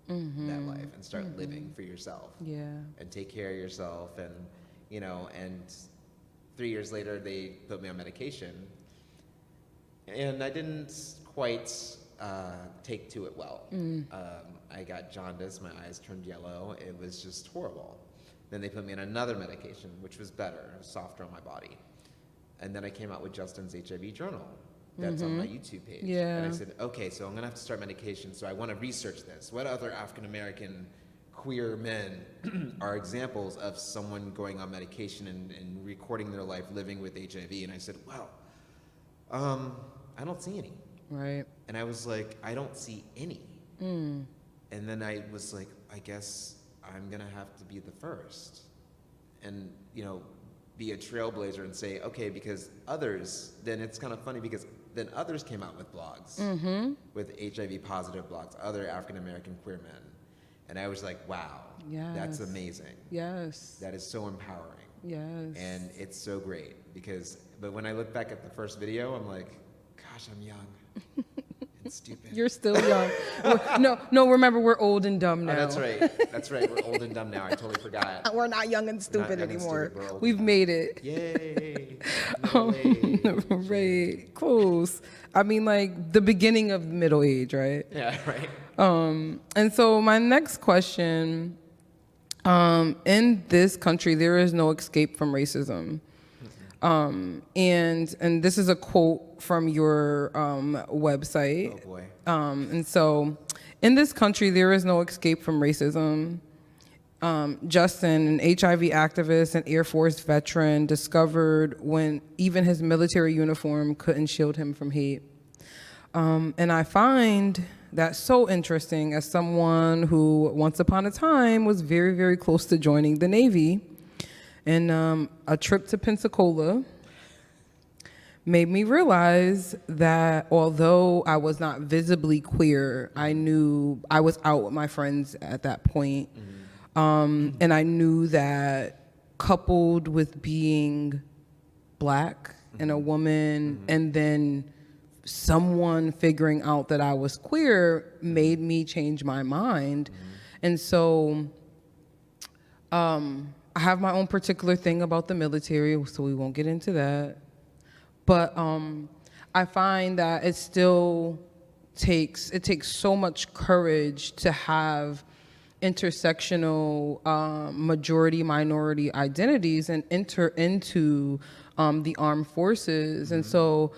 [SPEAKER 7] that life and start living for yourself.
[SPEAKER 6] Yeah.
[SPEAKER 7] And take care of yourself. And, you know, and 3 years later, they put me on medication. And I didn't quite take to it well. I got jaundice, my eyes turned yellow. It was just horrible. Then they put me on another medication, which was better, softer on my body. And then I came out with Justin's HIV journal. That's on my YouTube page.
[SPEAKER 6] Yeah.
[SPEAKER 7] And I said, okay, so I'm gonna have to start medication, so I wanna research this. What other African-American queer men are examples of someone going on medication and recording their life living with HIV? And I said, wow, I don't see any.
[SPEAKER 6] Right.
[SPEAKER 7] And I was like, I don't see any. And then I was like, I guess I'm gonna have to be the first, and, you know, be a trailblazer and say, okay, because others, then it's kind of funny because then others came out with blogs, with HIV positive blogs, other African American queer men. And I was like, wow, that's amazing.
[SPEAKER 6] Yes.
[SPEAKER 7] That is so empowering.
[SPEAKER 6] Yes.
[SPEAKER 7] And it's so great but when I look back at the first video, I'm like, gosh, I'm young and stupid.
[SPEAKER 6] You're still young. No, remember, we're old and dumb now.
[SPEAKER 7] Oh, that's right. That's right. We're old and dumb now. I totally forgot.
[SPEAKER 6] We're not young and stupid
[SPEAKER 7] young and
[SPEAKER 6] anymore.
[SPEAKER 7] stupid, we're old
[SPEAKER 6] We've
[SPEAKER 7] and
[SPEAKER 6] made it.
[SPEAKER 7] Yay. Middle age.
[SPEAKER 6] Right. Close. I mean, like the beginning of middle age, right?
[SPEAKER 7] Yeah, right.
[SPEAKER 6] And so my next question, in this country, there is no escape from racism. And this is a quote from your website.
[SPEAKER 7] Oh boy.
[SPEAKER 6] And so, in this country, there is no escape from racism. Justin, an HIV activist and Air Force veteran, discovered when even his military uniform couldn't shield him from hate. And I find that so interesting as someone who, once upon a time, was very, very close to joining the Navy. And a trip to Pensacola made me realize that although I was not visibly queer, I knew I was out with my friends at that point. And I knew that coupled with being Black and a woman, and then someone figuring out that I was queer made me change my mind. And so I have my own particular thing about the military, so we won't get into that. But I find that it takes so much courage to have intersectional majority minority identities and enter into the armed forces. And so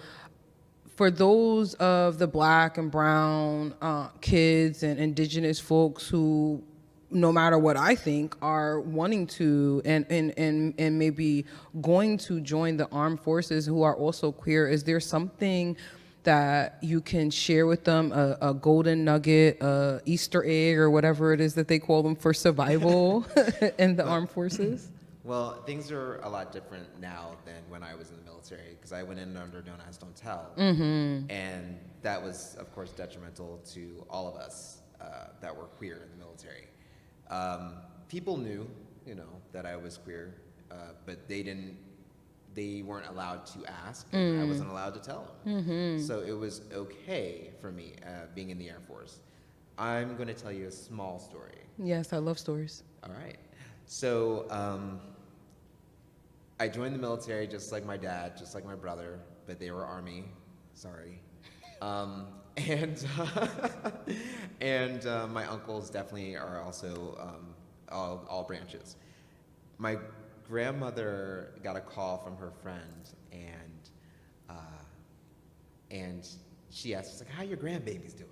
[SPEAKER 6] for those of the Black and brown kids and indigenous folks who, no matter what I think, are wanting to and maybe going to join the armed forces who are also queer, is there something that you can share with them, a golden nugget, a Easter egg, or whatever it is that they call them for survival in the armed forces?
[SPEAKER 7] Well, things are a lot different now than when I was in the military, because I went in under Don't Ask, Don't Tell. And that was, of course, detrimental to all of us that were queer in the military. People knew, that I was queer, but they weren't allowed to ask, and I wasn't allowed to tell them. So it was okay for me being in the Air Force. I'm going to tell you a small story.
[SPEAKER 6] Yes, I love stories.
[SPEAKER 7] All right. So I joined the military just like my dad, just like my brother, but they were Army. Sorry. And my uncles definitely are also all branches. My grandmother got a call from her friend, and she asked, she's like, "How your grandbabies doing?"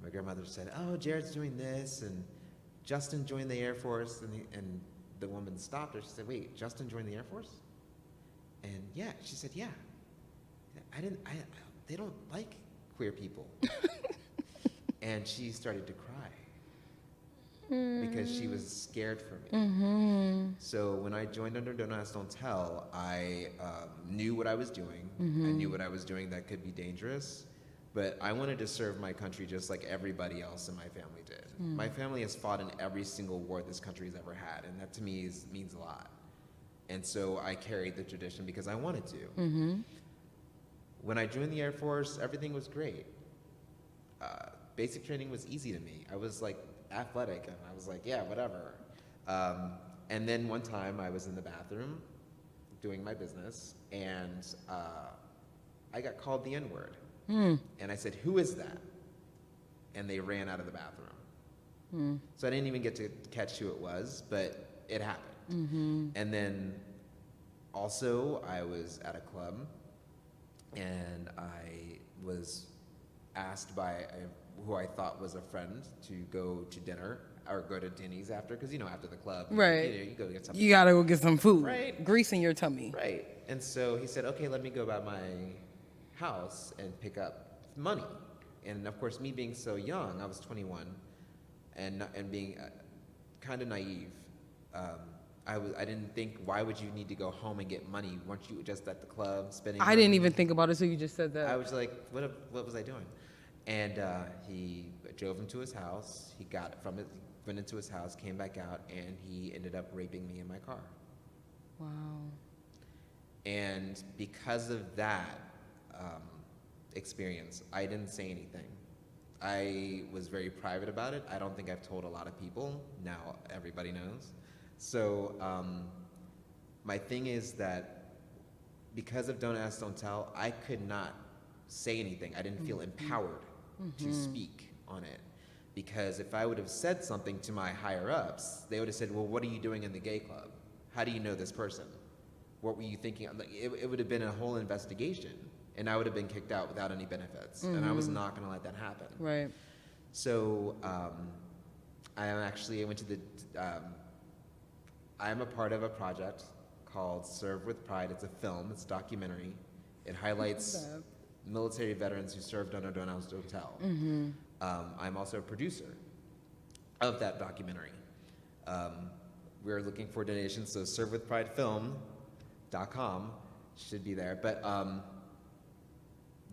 [SPEAKER 7] My grandmother said, "Oh, Jared's doing this, and Justin joined the Air Force," and the woman stopped her. She said, "Wait, Justin joined the Air Force?" And yeah, she said, "Yeah. They don't like queer people." And she started to cry because she was scared for me. So when I joined under Don't Ask, Don't Tell, I knew what I was doing. I knew what I was doing that could be dangerous, but I wanted to serve my country just like everybody else in my family did. My family has fought in every single war this country has ever had, and that to me means a lot. And so I carried the tradition because I wanted to. When I joined the Air Force, everything was great. Basic training was easy to me. I was like athletic, and I was like, yeah, whatever. And then one time I was in the bathroom doing my business, and I got called the N-word. And I said, "Who is that?" And they ran out of the bathroom. So I didn't even get to catch who it was, but it happened. And then also I was at a club, and I was asked by who I thought was a friend to go to dinner or go to Denny's after, because after the club,
[SPEAKER 6] Right.
[SPEAKER 7] you go get something.
[SPEAKER 6] You gotta go get some food.
[SPEAKER 7] Right.
[SPEAKER 6] Grease in your tummy.
[SPEAKER 7] Right. And so he said, "Okay, let me go by my house and pick up money." And of course, me being so young, I was 21, and being kind of naive, I didn't think, why would you need to go home and get money? Weren't you just at the club spending
[SPEAKER 6] I
[SPEAKER 7] money?
[SPEAKER 6] didn't even think about it, so you just said that.
[SPEAKER 7] I was like, what was I doing? And he drove him to his house. He went into his house, came back out, and he ended up raping me in my car.
[SPEAKER 6] Wow.
[SPEAKER 7] And because of that experience, I didn't say anything. I was very private about it. I don't think I've told a lot of people. Now everybody knows. So my thing is that because of Don't Ask, Don't Tell, I could not say anything. I didn't feel empowered to speak on it. Because if I would have said something to my higher-ups, they would have said, "Well, what are you doing in the gay club? How do you know this person? What were you thinking?" Like, it would have been a whole investigation, and I would have been kicked out without any benefits. And I was not going to let that happen.
[SPEAKER 6] Right.
[SPEAKER 7] So I'm a part of a project called Serve with Pride. It's a film. It's a documentary. It highlights military veterans who served under Don't Ask, Don't Tell. I'm also a producer of that documentary. We're looking for donations, so servewithpridefilm.com should be there. But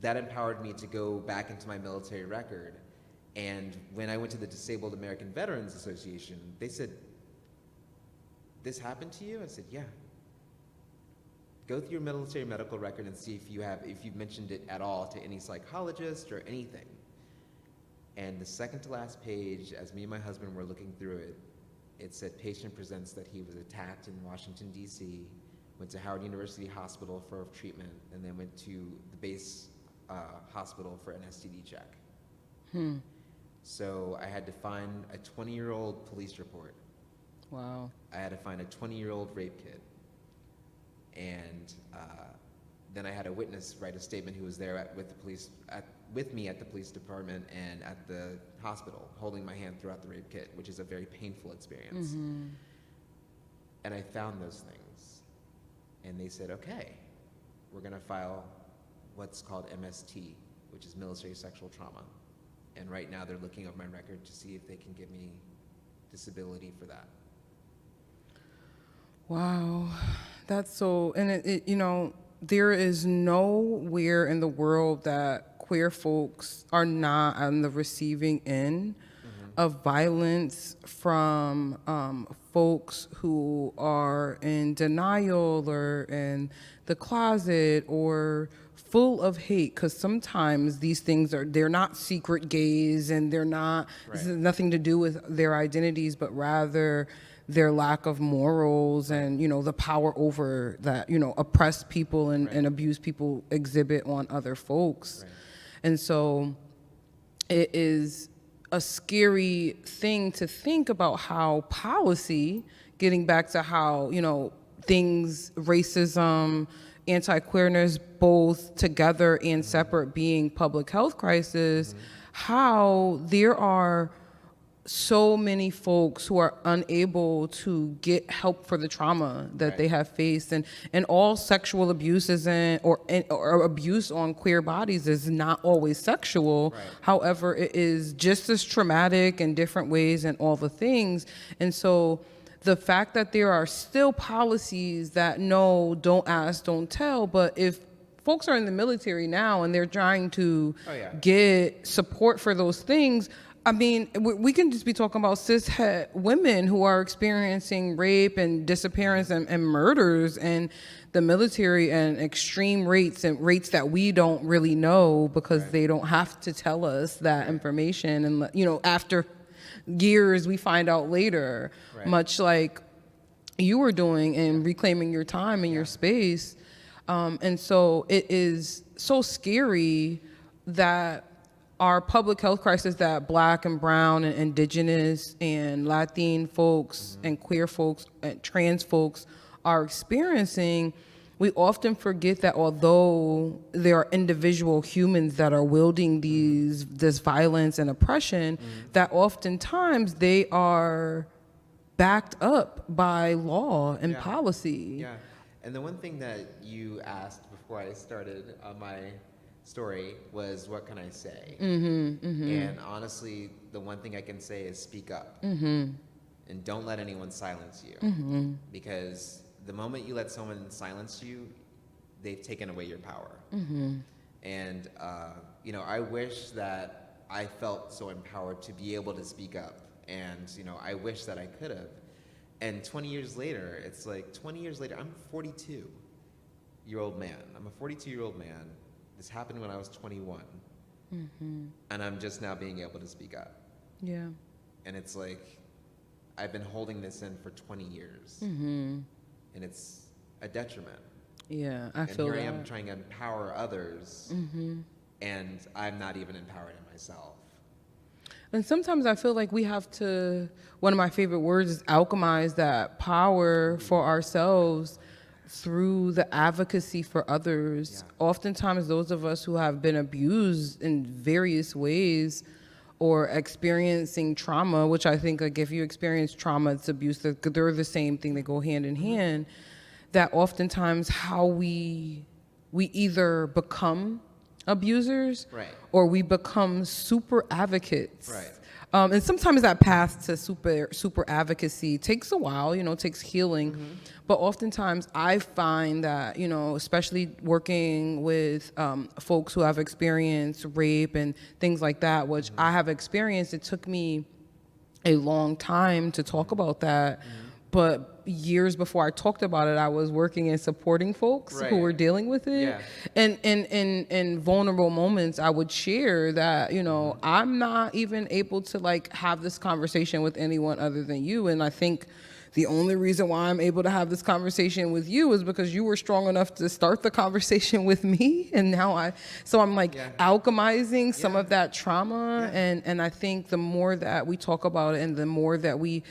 [SPEAKER 7] that empowered me to go back into my military record. And when I went to the Disabled American Veterans Association, they said, this happened to you? I said, yeah. Go through your military medical record and see if you've mentioned it at all to any psychologist or anything. And the second to last page, as me and my husband were looking through it, it said patient presents that he was attacked in Washington, D.C., went to Howard University Hospital for treatment, and then went to the base hospital for an STD check. So I had to find a 20-year-old police report.
[SPEAKER 6] Wow.
[SPEAKER 7] I had to find a 20-year-old rape kit. And then I had a witness write a statement who was there with me at the police department and at the hospital, holding my hand throughout the rape kit, which is a very painful experience. And I found those things. And they said, okay, we're going to file what's called MST, which is military sexual trauma. And right now they're looking at my record to see if they can give me disability for that.
[SPEAKER 6] Wow, that's so, and it there is nowhere in the world that queer folks are not on the receiving end of violence from folks who are in denial or in the closet or full of hate, because sometimes these things they're not secret gays and they're not, this has nothing to do with their identities, but rather their lack of morals and, the power over that, oppressed people and abused people exhibit on other folks. And so it is a scary thing to think about how policy, getting back to how, things, racism, anti-queerness, both together and separate being public health crisis, how there are so many folks who are unable to get help for the trauma that they have faced, and all sexual abuse isn't, or abuse on queer bodies is not always sexual. However, it is just as traumatic in different ways and all the things. And so the fact that there are still policies that no, don't ask, don't tell, but if folks are in the military now and they're trying to get support for those things, I mean, we can just be talking about cishet women who are experiencing rape and disappearance and murders in the military, and extreme rates and rates that we don't really know because they don't have to tell us that information. And, after years, we find out later, much like you were doing in reclaiming your time and your space. And so it is so scary that our public health crisis that Black and brown and indigenous and Latin folks and queer folks and trans folks are experiencing, we often forget that although there are individual humans that are wielding this violence and oppression, that oftentimes they are backed up by law and policy.
[SPEAKER 7] Yeah, and the one thing that you asked before I started my story was, what can I say? And honestly, the one thing I can say is speak up. And don't let anyone silence you. Because the moment you let someone silence you, they've taken away your power. And, I wish that I felt so empowered to be able to speak up. And, I wish that I could have. And 20 years later, it's like 20 years later, I'm a 42-year-old man. I'm a 42-year-old man. This happened when I was 21. And I'm just now being able to speak up.
[SPEAKER 6] Yeah.
[SPEAKER 7] And it's like, I've been holding this in for 20 years. And it's a detriment.
[SPEAKER 6] Yeah, I feel that.
[SPEAKER 7] And here I am trying to empower others, and I'm not even empowered in myself.
[SPEAKER 6] And sometimes I feel like we have to, one of my favorite words is alchemize that power for ourselves through the advocacy for others. Oftentimes those of us who have been abused in various ways or experiencing trauma, which I think, like, if you experience trauma, it's abuse, they're the same thing, they go hand in hand, that oftentimes how we either become abusers or we become super advocates. And sometimes that path to super advocacy takes a while, takes healing. But oftentimes I find that, especially working with folks who have experienced rape and things like that, which I have experienced, it took me a long time to talk about that. But years before I talked about it, I was working and supporting folks who were dealing with it.
[SPEAKER 7] Yeah.
[SPEAKER 6] And in vulnerable moments, I would share that, you know, I'm not even able to like have this conversation with anyone other than you. And I think the only reason why I'm able to have this conversation with you is because you were strong enough to start the conversation with me. And now I'm like alchemizing some of that trauma. And I think the more that we talk about it and the more that we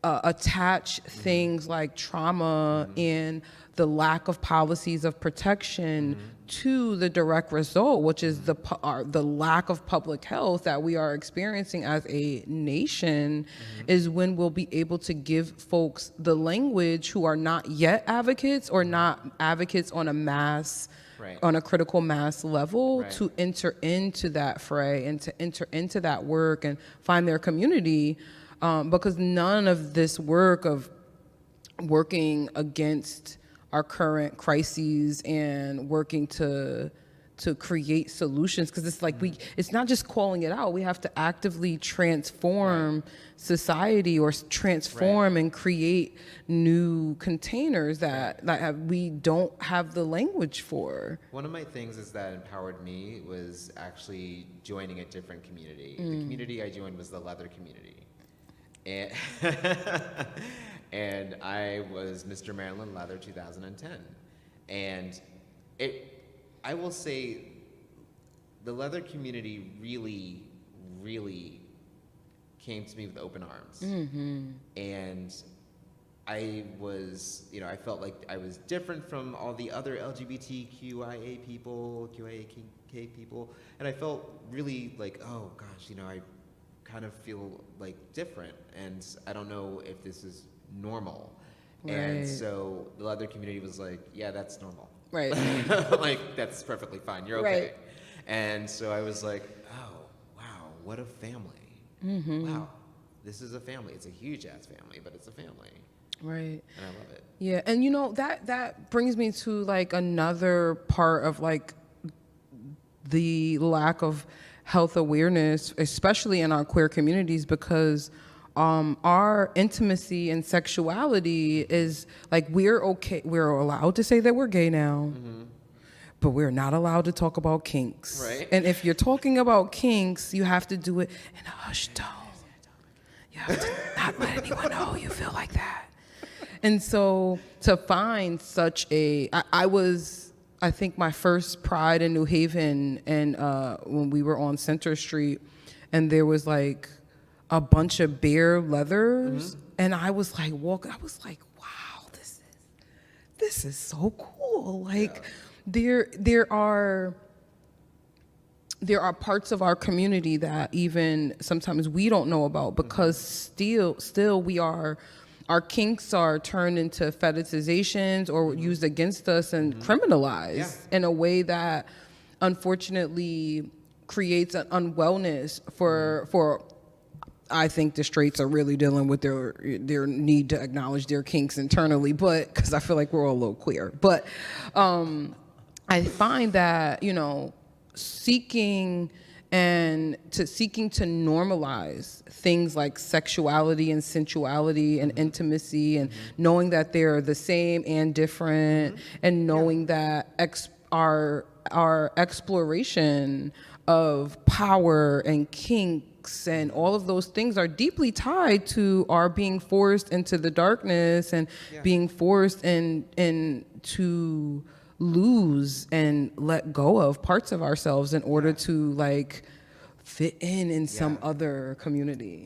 [SPEAKER 6] attach things like trauma and the lack of policies of protection to the direct result, which is the lack of public health that we are experiencing as a nation, is when we'll be able to give folks the language who are not yet advocates or not advocates on a mass, on a critical mass level, to enter into that fray and to enter into that work and find their community. Because none of this work of working against our current crises and working to create solutions, because it's like it's not just calling it out. We have to actively transform society or transform and create new containers that we don't have the language for.
[SPEAKER 7] One of my things is that empowered me was actually joining a different community. The community I joined was the leather community. And, and I was Mr. Maryland Leather 2010. And I will say the leather community really, really came to me with open arms. And I was, you know, I felt like I was different from all the other LGBTQIA people, QIAK people. And I felt really like, oh gosh, you know, I kind of feel like different, and I don't know if this is normal. And so the leather community was like, yeah, that's normal. Like, that's perfectly fine. You're okay. And so I was like, oh, wow, what a family. Wow, this is a family. It's a huge ass family, but it's a family. And I love it.
[SPEAKER 6] Yeah, and you know, that brings me to like another part of like the lack of health awareness, especially in our queer communities, because our intimacy and sexuality is like, we're allowed to say that we're gay now, but we're not allowed to talk about kinks. And if you're talking about kinks, you have to do it in a hushed tone. You have to not let anyone know you feel like that. And so to find such I think my first Pride in New Haven, and when we were on Center Street, and there was like a bunch of bare leathers, and I was like wow, this is so cool. Like there are parts of our community that even sometimes we don't know about, because still our kinks are turned into fetishizations or used against us and criminalized in a way that unfortunately creates an unwellness for I think the straights are really dealing with their need to acknowledge their kinks internally, but because I feel like we're all a little queer. But I find that, you know, seeking to normalize things like sexuality and sensuality and intimacy, and knowing that they're the same and different, and knowing that our exploration of power and kinks and all of those things are deeply tied to our being forced into the darkness and being forced to lose and let go of parts of ourselves in order to like fit in some other community.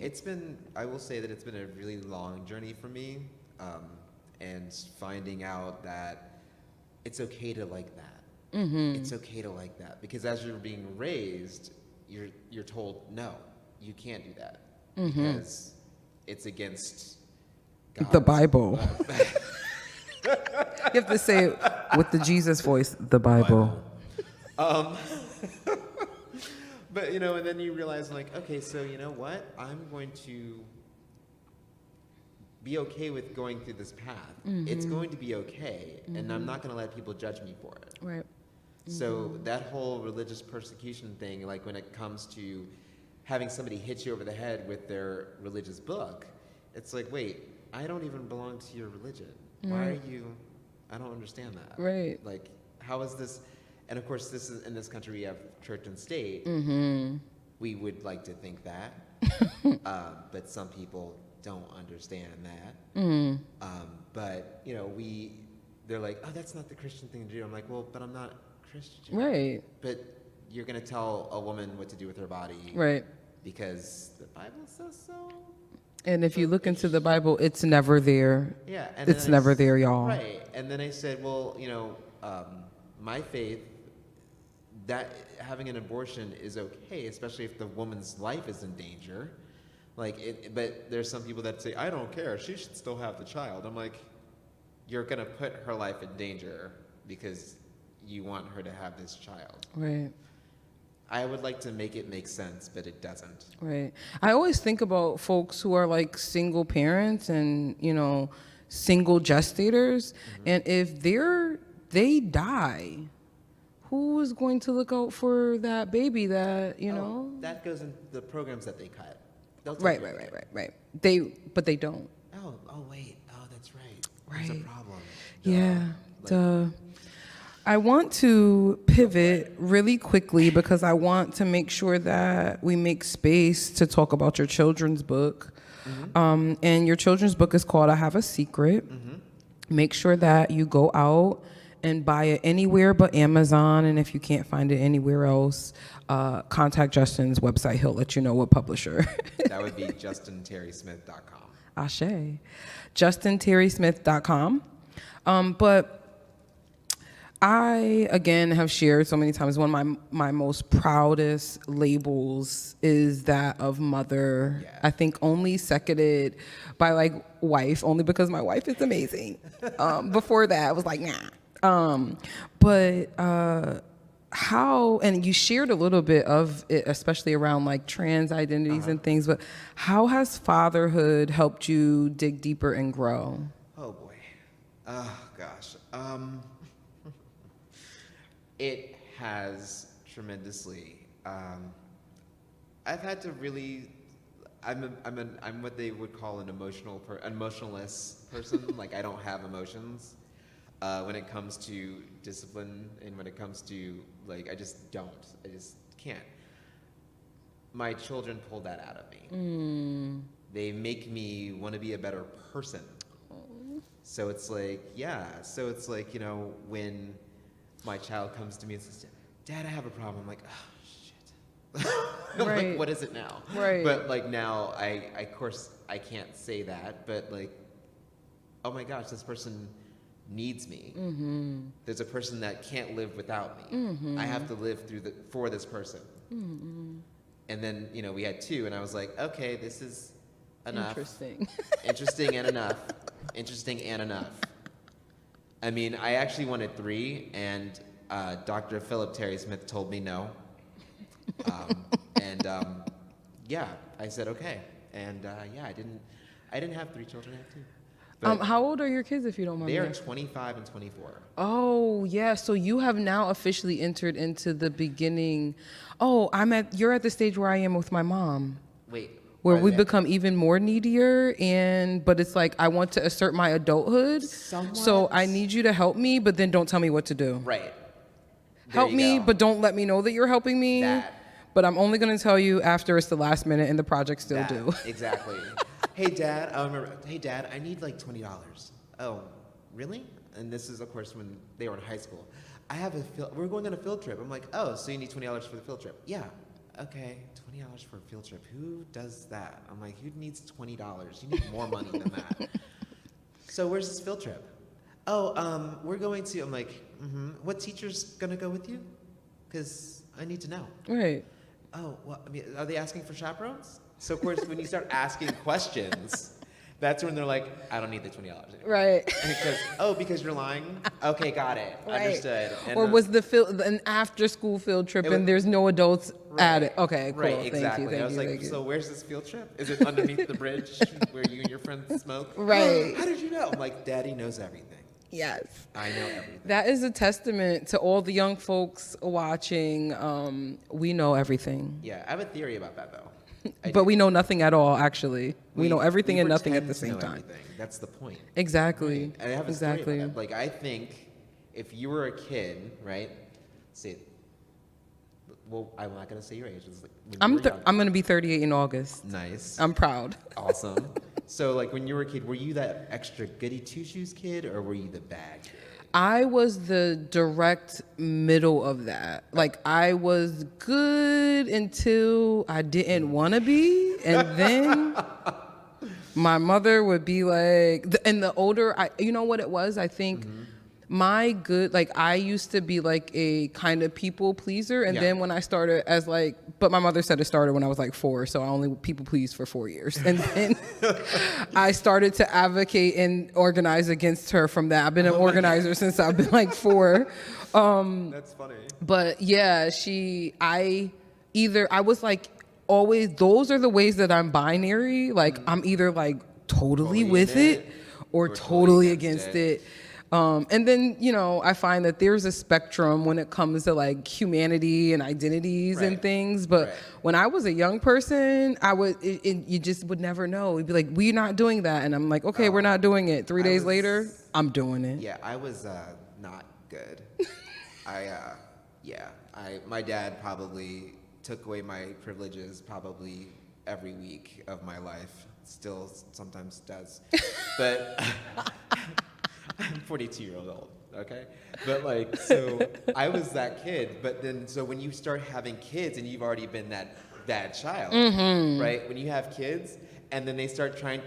[SPEAKER 7] I will say that it's been a really long journey for me, and finding out that it's okay to like that. It's okay to like that, because as you're being raised, you're told, no, you can't do that, because it's against God.
[SPEAKER 6] The Bible. You have to say it with the Jesus voice, the Bible.
[SPEAKER 7] But, you know, and then you realize, like, okay, so you know what? I'm going to be okay with going through this path. It's going to be okay, and I'm not going to let people judge me for it. So that whole religious persecution thing, like when it comes to having somebody hit you over the head with their religious book, it's like, wait, I don't even belong to your religion. Why are you, I don't understand that.
[SPEAKER 6] Right.
[SPEAKER 7] Like, how is this, and of course this is, in this country we have church and state. We would like to think that, but some people don't understand that. But, you know, they're like, oh, that's not the Christian thing to do. I'm like, well, but I'm not Christian.
[SPEAKER 6] Right.
[SPEAKER 7] But you're going to tell a woman what to do with her body.
[SPEAKER 6] Right.
[SPEAKER 7] Because the Bible says so.
[SPEAKER 6] And if you look into the Bible, it's never there.
[SPEAKER 7] Yeah. And
[SPEAKER 6] it's never there, y'all.
[SPEAKER 7] Right. And then I said, well, you know, my faith, that having an abortion is okay, especially if the woman's life is in danger. Like, but there's some people that say, I don't care, she should still have the child. I'm like, you're gonna put her life in danger because you want her to have this child.
[SPEAKER 6] Right.
[SPEAKER 7] I would like to make it make sense, but it doesn't.
[SPEAKER 6] Right. I always think about folks who are like single parents and, you know, single gestators. And if they die, who is going to look out for that baby that, you know?
[SPEAKER 7] That goes in the programs that they cut.
[SPEAKER 6] Right. But they don't.
[SPEAKER 7] Oh, wait. Oh, that's right.
[SPEAKER 6] Right.
[SPEAKER 7] That's a problem.
[SPEAKER 6] Yeah. I want to pivot really quickly because I want to make sure that we make space to talk about your children's book. And your children's book is called I Have a Secret. Make sure that you go out and buy it anywhere but Amazon. And if you can't find it anywhere else, contact Justin's website. He'll let you know what publisher.
[SPEAKER 7] That would be justinterrysmith.com.
[SPEAKER 6] Ashe. justinterrysmith.com. But I, again, have shared so many times, one of my most proudest labels is that of mother.
[SPEAKER 7] Yeah.
[SPEAKER 6] I think only seconded by like wife, only because my wife is amazing. Before that, I was like, nah. But how, and you shared a little bit of it, especially around like trans identities and things, but how has fatherhood helped you dig deeper and grow?
[SPEAKER 7] Oh boy. Oh gosh. It has tremendously. I've had to really. I'm what they would call an emotionless person. Like, I don't have emotions when it comes to discipline, and when it comes to, like, I just don't. I just can't. My children pull that out of me. They make me want to be a better person. So it's like, yeah. So it's like, you know, when my child comes to me and says, Dad, I have a problem. I'm like, oh, shit.
[SPEAKER 6] Right.
[SPEAKER 7] Like, what is it now?
[SPEAKER 6] Right.
[SPEAKER 7] But like now, of course, I can't say that, but like, oh my gosh, this person needs me. There's a person that can't live without me. I have to live for this person. And then, you know, we had 2, and I was like, okay, this is enough. Interesting and enough. Interesting and enough. I mean, I actually wanted 3, and Dr. Philip Terry Smith told me no. Yeah, I said okay. And yeah, I didn't have 3 children, I have 2. But
[SPEAKER 6] How old are your kids, if you don't mind?
[SPEAKER 7] They are 25 and 24.
[SPEAKER 6] Oh, yeah. So you have now officially entered into the beginning. Oh, you're at the stage where I am with my mom.
[SPEAKER 7] Wait.
[SPEAKER 6] Where we become even more needier, but it's like, I want to assert my adulthood.
[SPEAKER 7] Somewhat.
[SPEAKER 6] So I need you to help me, but then don't tell me what to do.
[SPEAKER 7] Right.
[SPEAKER 6] Help me, but don't let me know that you're helping me. But I'm only going to tell you after it's the last minute and the project still due.
[SPEAKER 7] Exactly. Hey, Dad, I need like $20. Oh, really? And this is, of course, when they were in high school. We're going on a field trip. I'm like, oh, so you need $20 for the field trip? Yeah. Okay, $20 for a field trip. Who does that? I'm like, who needs $20? You need more money than that. So where's this field trip? Oh, we're going to. I'm like, what teacher's gonna go with you? Because I need to know.
[SPEAKER 6] Right.
[SPEAKER 7] Oh, well, I mean, are they asking for chaperones? So of course, when you start asking questions, that's when they're like, I don't need the $20 anymore.
[SPEAKER 6] Right.
[SPEAKER 7] Because you're lying? Okay, got it.
[SPEAKER 6] Right.
[SPEAKER 7] Understood. And
[SPEAKER 6] or was an after-school field trip and there's no adults at it? Okay, cool.
[SPEAKER 7] Right, exactly.
[SPEAKER 6] Thank you.
[SPEAKER 7] I was like, so where's this field trip? Is it underneath the bridge where you and your friends smoke?
[SPEAKER 6] Right.
[SPEAKER 7] How did you know? I'm like, Daddy knows everything.
[SPEAKER 6] Yes.
[SPEAKER 7] I know everything.
[SPEAKER 6] That is a testament to all the young folks watching. We know everything.
[SPEAKER 7] Yeah, I have a theory about that, though.
[SPEAKER 6] But we know nothing at all, actually. We know everything and nothing at the
[SPEAKER 7] pretend
[SPEAKER 6] same
[SPEAKER 7] to know
[SPEAKER 6] time.
[SPEAKER 7] everything. That's the point.
[SPEAKER 6] Exactly.
[SPEAKER 7] Right? And I have a story about that. Like, I think if you were a kid, right? Say, well, I'm not gonna say your age. It's like when you were young.
[SPEAKER 6] I'm gonna be 38 in August.
[SPEAKER 7] Nice.
[SPEAKER 6] I'm proud.
[SPEAKER 7] Awesome. So, like, when you were a kid, were you that extra goody two-shoes kid, or were you the bad kid?
[SPEAKER 6] I was the direct middle of that. Like, I was good until I didn't want to be, and then my mother would be like, and the older you know what it was? I think I used to be like a kind of people pleaser, and then when I started as like, but my mother said it started when I was like 4, so I only people pleased for 4 years, and then I started to advocate and organize against her from that. I've been an organizer since I've been like 4.
[SPEAKER 7] That's funny.
[SPEAKER 6] But yeah, I was like always, those are the ways that I'm binary. Like I'm either like totally with it or totally against it. And then, you know, I find that there's a spectrum when it comes to like humanity and identities and things. But when I was a young person, you just would never know. It'd be like, we're not doing that. And I'm like, okay, we're not doing it. 3 days later, I'm doing it.
[SPEAKER 7] Yeah, I was not good. My dad probably took away my privileges probably every week of my life. Still sometimes does. But I'm 42-year-old old, okay? But like, so I was that kid, but then, so when you start having kids and you've already been that bad child, right? When you have kids and then they start trying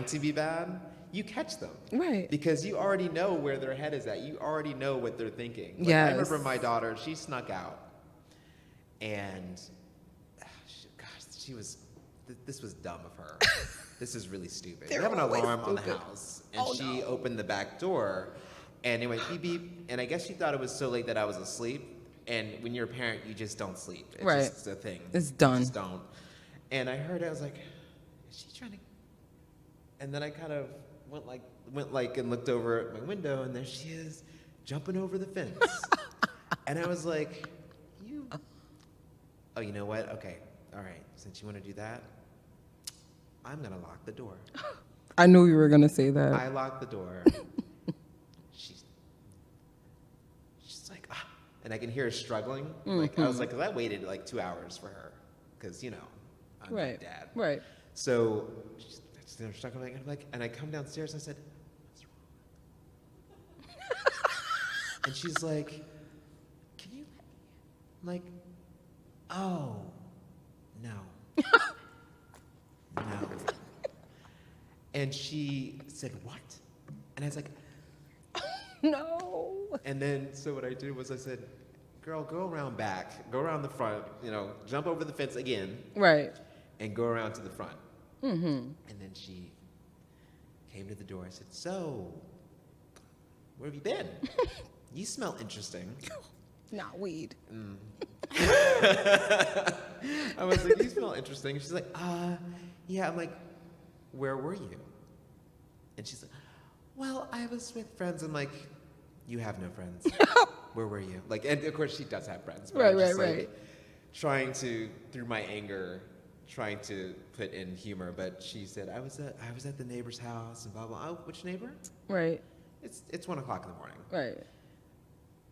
[SPEAKER 7] to be bad, you catch them.
[SPEAKER 6] Right.
[SPEAKER 7] Because you already know where their head is at. You already know what they're thinking. Like,
[SPEAKER 6] Yes.
[SPEAKER 7] I remember my daughter, she snuck out and, this was dumb of her. This is really stupid. We have an alarm on the house, and she opened the back door, and it went beep beep, and I guess she thought it was so late that I was asleep, and when you're a parent, you just don't sleep. It's just a thing.
[SPEAKER 6] It's done.
[SPEAKER 7] You just don't. And I heard it, I was like, is she trying to... And then I kind of went and looked over at my window, and there she is, jumping over the fence. And I was like, oh, you know what? Okay, all right, since you want to do that, I'm gonna lock the door.
[SPEAKER 6] I knew you were gonna say that.
[SPEAKER 7] I locked the door. she's like, and I can hear her struggling. Like I was like, 'cause I waited like 2 hours for her, because you know, I'm my dad.
[SPEAKER 6] Right.
[SPEAKER 7] So she's struggling, and I'm like, and I come downstairs and I said, what's wrong? And she's like, can you? I'm like, oh, no. No. And she said, what? And I was like,
[SPEAKER 6] no.
[SPEAKER 7] And then, so what I did was I said, girl, go around back, go around the front, you know, jump over the fence again.
[SPEAKER 6] Right.
[SPEAKER 7] And go around to the front.
[SPEAKER 6] Mm-hmm.
[SPEAKER 7] And then she came to the door. I said, so, where have you been? You smell interesting.
[SPEAKER 6] Not weed.
[SPEAKER 7] I was like, you smell interesting. She's like, yeah. I'm like, where were you? And she's like, well, I was with friends. I'm like, you have no friends. Where were you? Like, and of course she does have friends. But I'm just like, trying to, through my anger, trying to put in humor. But she said, I was at the neighbor's house and blah, blah. Oh, which neighbor?
[SPEAKER 6] Right.
[SPEAKER 7] It's 1 o'clock in the morning.
[SPEAKER 6] Right.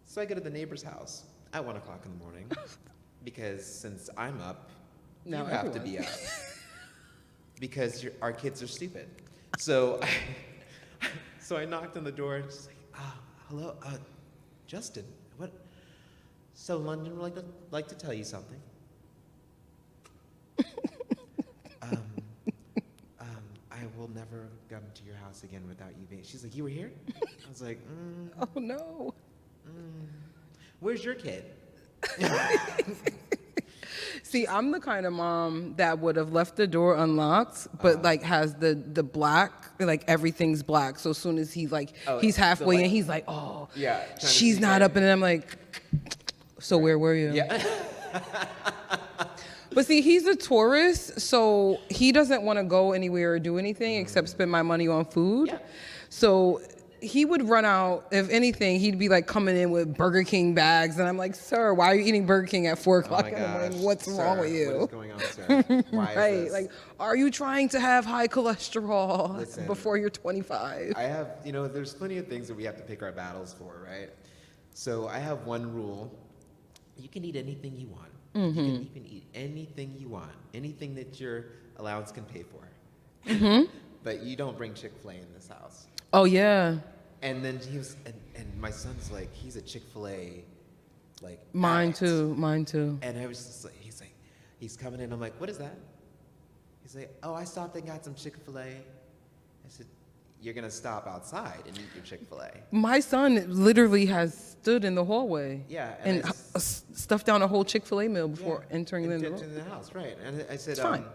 [SPEAKER 7] So I go to the neighbor's house at 1 o'clock in the morning because since I'm up, you have to be up because our kids are stupid. So I knocked on the door and she's like, hello, Justin, what? So London would like to tell you something. I will never come to your house again without you being. She's like, you were here? I was like,
[SPEAKER 6] oh no.
[SPEAKER 7] Where's your kid?
[SPEAKER 6] See, I'm the kind of mom that would have left the door unlocked, but like has the black, like everything's black. So as soon as he's like, he's halfway and he's like, oh,
[SPEAKER 7] yeah,
[SPEAKER 6] she's not up. And then I'm like, so where were you?
[SPEAKER 7] Yeah.
[SPEAKER 6] But see, he's a tourist, so he doesn't want to go anywhere or do anything except spend my money on food. Yeah. So he would run out. If anything, he'd be like coming in with Burger King bags, and I'm like, sir, why are you eating Burger King at 4:00 in the morning? What's wrong with you?
[SPEAKER 7] What is going on, sir? Why
[SPEAKER 6] Right,
[SPEAKER 7] is this?
[SPEAKER 6] like, are you trying to have high cholesterol
[SPEAKER 7] Listen,
[SPEAKER 6] before you're 25?
[SPEAKER 7] I have, there's plenty of things that we have to pick our battles for, right? So I have one rule. You can eat anything you want. You can eat anything you want, anything that your allowance can pay for. But you don't bring Chick-fil-A in this house.
[SPEAKER 6] Oh, yeah.
[SPEAKER 7] And then he was, and my son's like, he's a Chick-fil-A, like,
[SPEAKER 6] Mine
[SPEAKER 7] addict.
[SPEAKER 6] too.
[SPEAKER 7] And I was just like, he's coming in. I'm like, what is that? He's like, oh, I stopped and got some Chick-fil-A. I said, you're going to stop outside and eat your Chick-fil-A.
[SPEAKER 6] My son literally has stood in the hallway
[SPEAKER 7] Yeah.
[SPEAKER 6] and stuffed down a whole Chick-fil-A meal before entering the
[SPEAKER 7] into
[SPEAKER 6] room.
[SPEAKER 7] the house, right. And I said,
[SPEAKER 6] It's fine.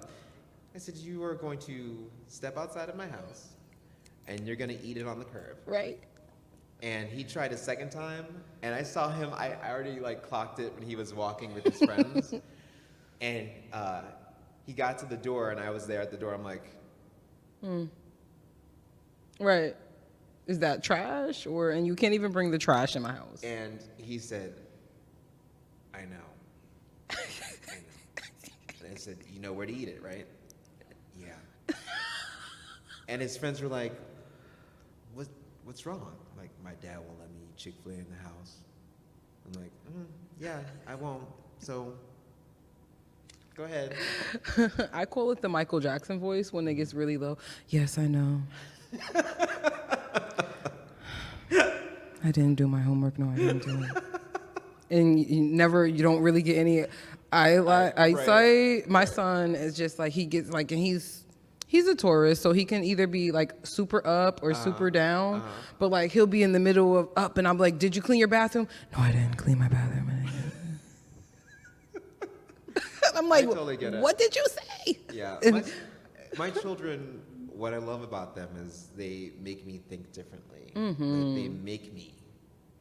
[SPEAKER 7] I said, you are going to step outside of my house and you're going to eat it on the curb.
[SPEAKER 6] Right.
[SPEAKER 7] And he tried a second time, and I saw him, I already like clocked it when he was walking with his friends. And he got to the door, and I was there at the door. I'm like,
[SPEAKER 6] Right. Is that trash? And you can't even bring the trash in my house.
[SPEAKER 7] and he said, I know. I know. And I said, you know where to eat it, right? Yeah. And his friends were like, what's wrong? Like, my dad won't let me eat Chick-fil-A in the house. I'm like, yeah, I won't. So go ahead.
[SPEAKER 6] I call it the Michael Jackson voice when it gets really low. Yes, I know. I didn't do my homework. No, I didn't do it. And you don't really get any eyesight. My son is just like, he gets like, and he's a Taurus, so he can either be like super up or super down. But like, he'll be in the middle of up, and I'm like, did you clean your bathroom? No, I didn't clean my bathroom. I'm like,
[SPEAKER 7] totally get it.
[SPEAKER 6] What did you say?
[SPEAKER 7] Yeah. My children, what I love about them is they make me think differently. Like, they make me.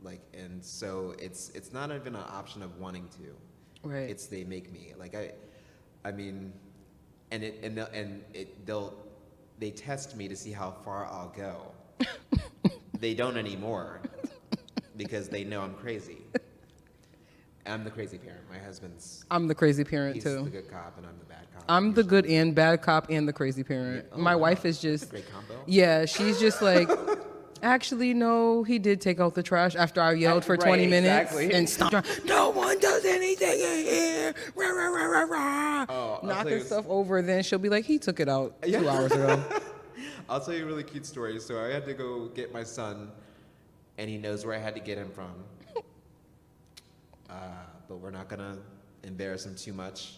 [SPEAKER 7] Like, and so it's not even an option of wanting to.
[SPEAKER 6] Right.
[SPEAKER 7] It's they make me. Like, I mean, they test me to see how far I'll go. They don't anymore because they know I'm crazy. I'm the crazy parent. My husband's.
[SPEAKER 6] I'm the crazy parent
[SPEAKER 7] he's
[SPEAKER 6] too.
[SPEAKER 7] the good cop, and I'm the bad cop.
[SPEAKER 6] I'm the good and bad cop and the crazy parent.
[SPEAKER 7] Yeah. Oh,
[SPEAKER 6] My
[SPEAKER 7] wow.
[SPEAKER 6] wife is
[SPEAKER 7] That's
[SPEAKER 6] just
[SPEAKER 7] a great combo.
[SPEAKER 6] Yeah, she's just like, actually, no, he did take out the trash after I yelled for 20
[SPEAKER 7] Right,
[SPEAKER 6] minutes
[SPEAKER 7] exactly.
[SPEAKER 6] and stopped. No one does anything in here. Rah, rah, rah, rah, rah.
[SPEAKER 7] Oh, I'll tell
[SPEAKER 6] Knocking
[SPEAKER 7] you-
[SPEAKER 6] stuff over. Then she'll be like, he took it out 2 hours ago.
[SPEAKER 7] I'll tell you a really cute story. So I had to go get my son, and he knows where I had to get him from. But we're not gonna embarrass him too much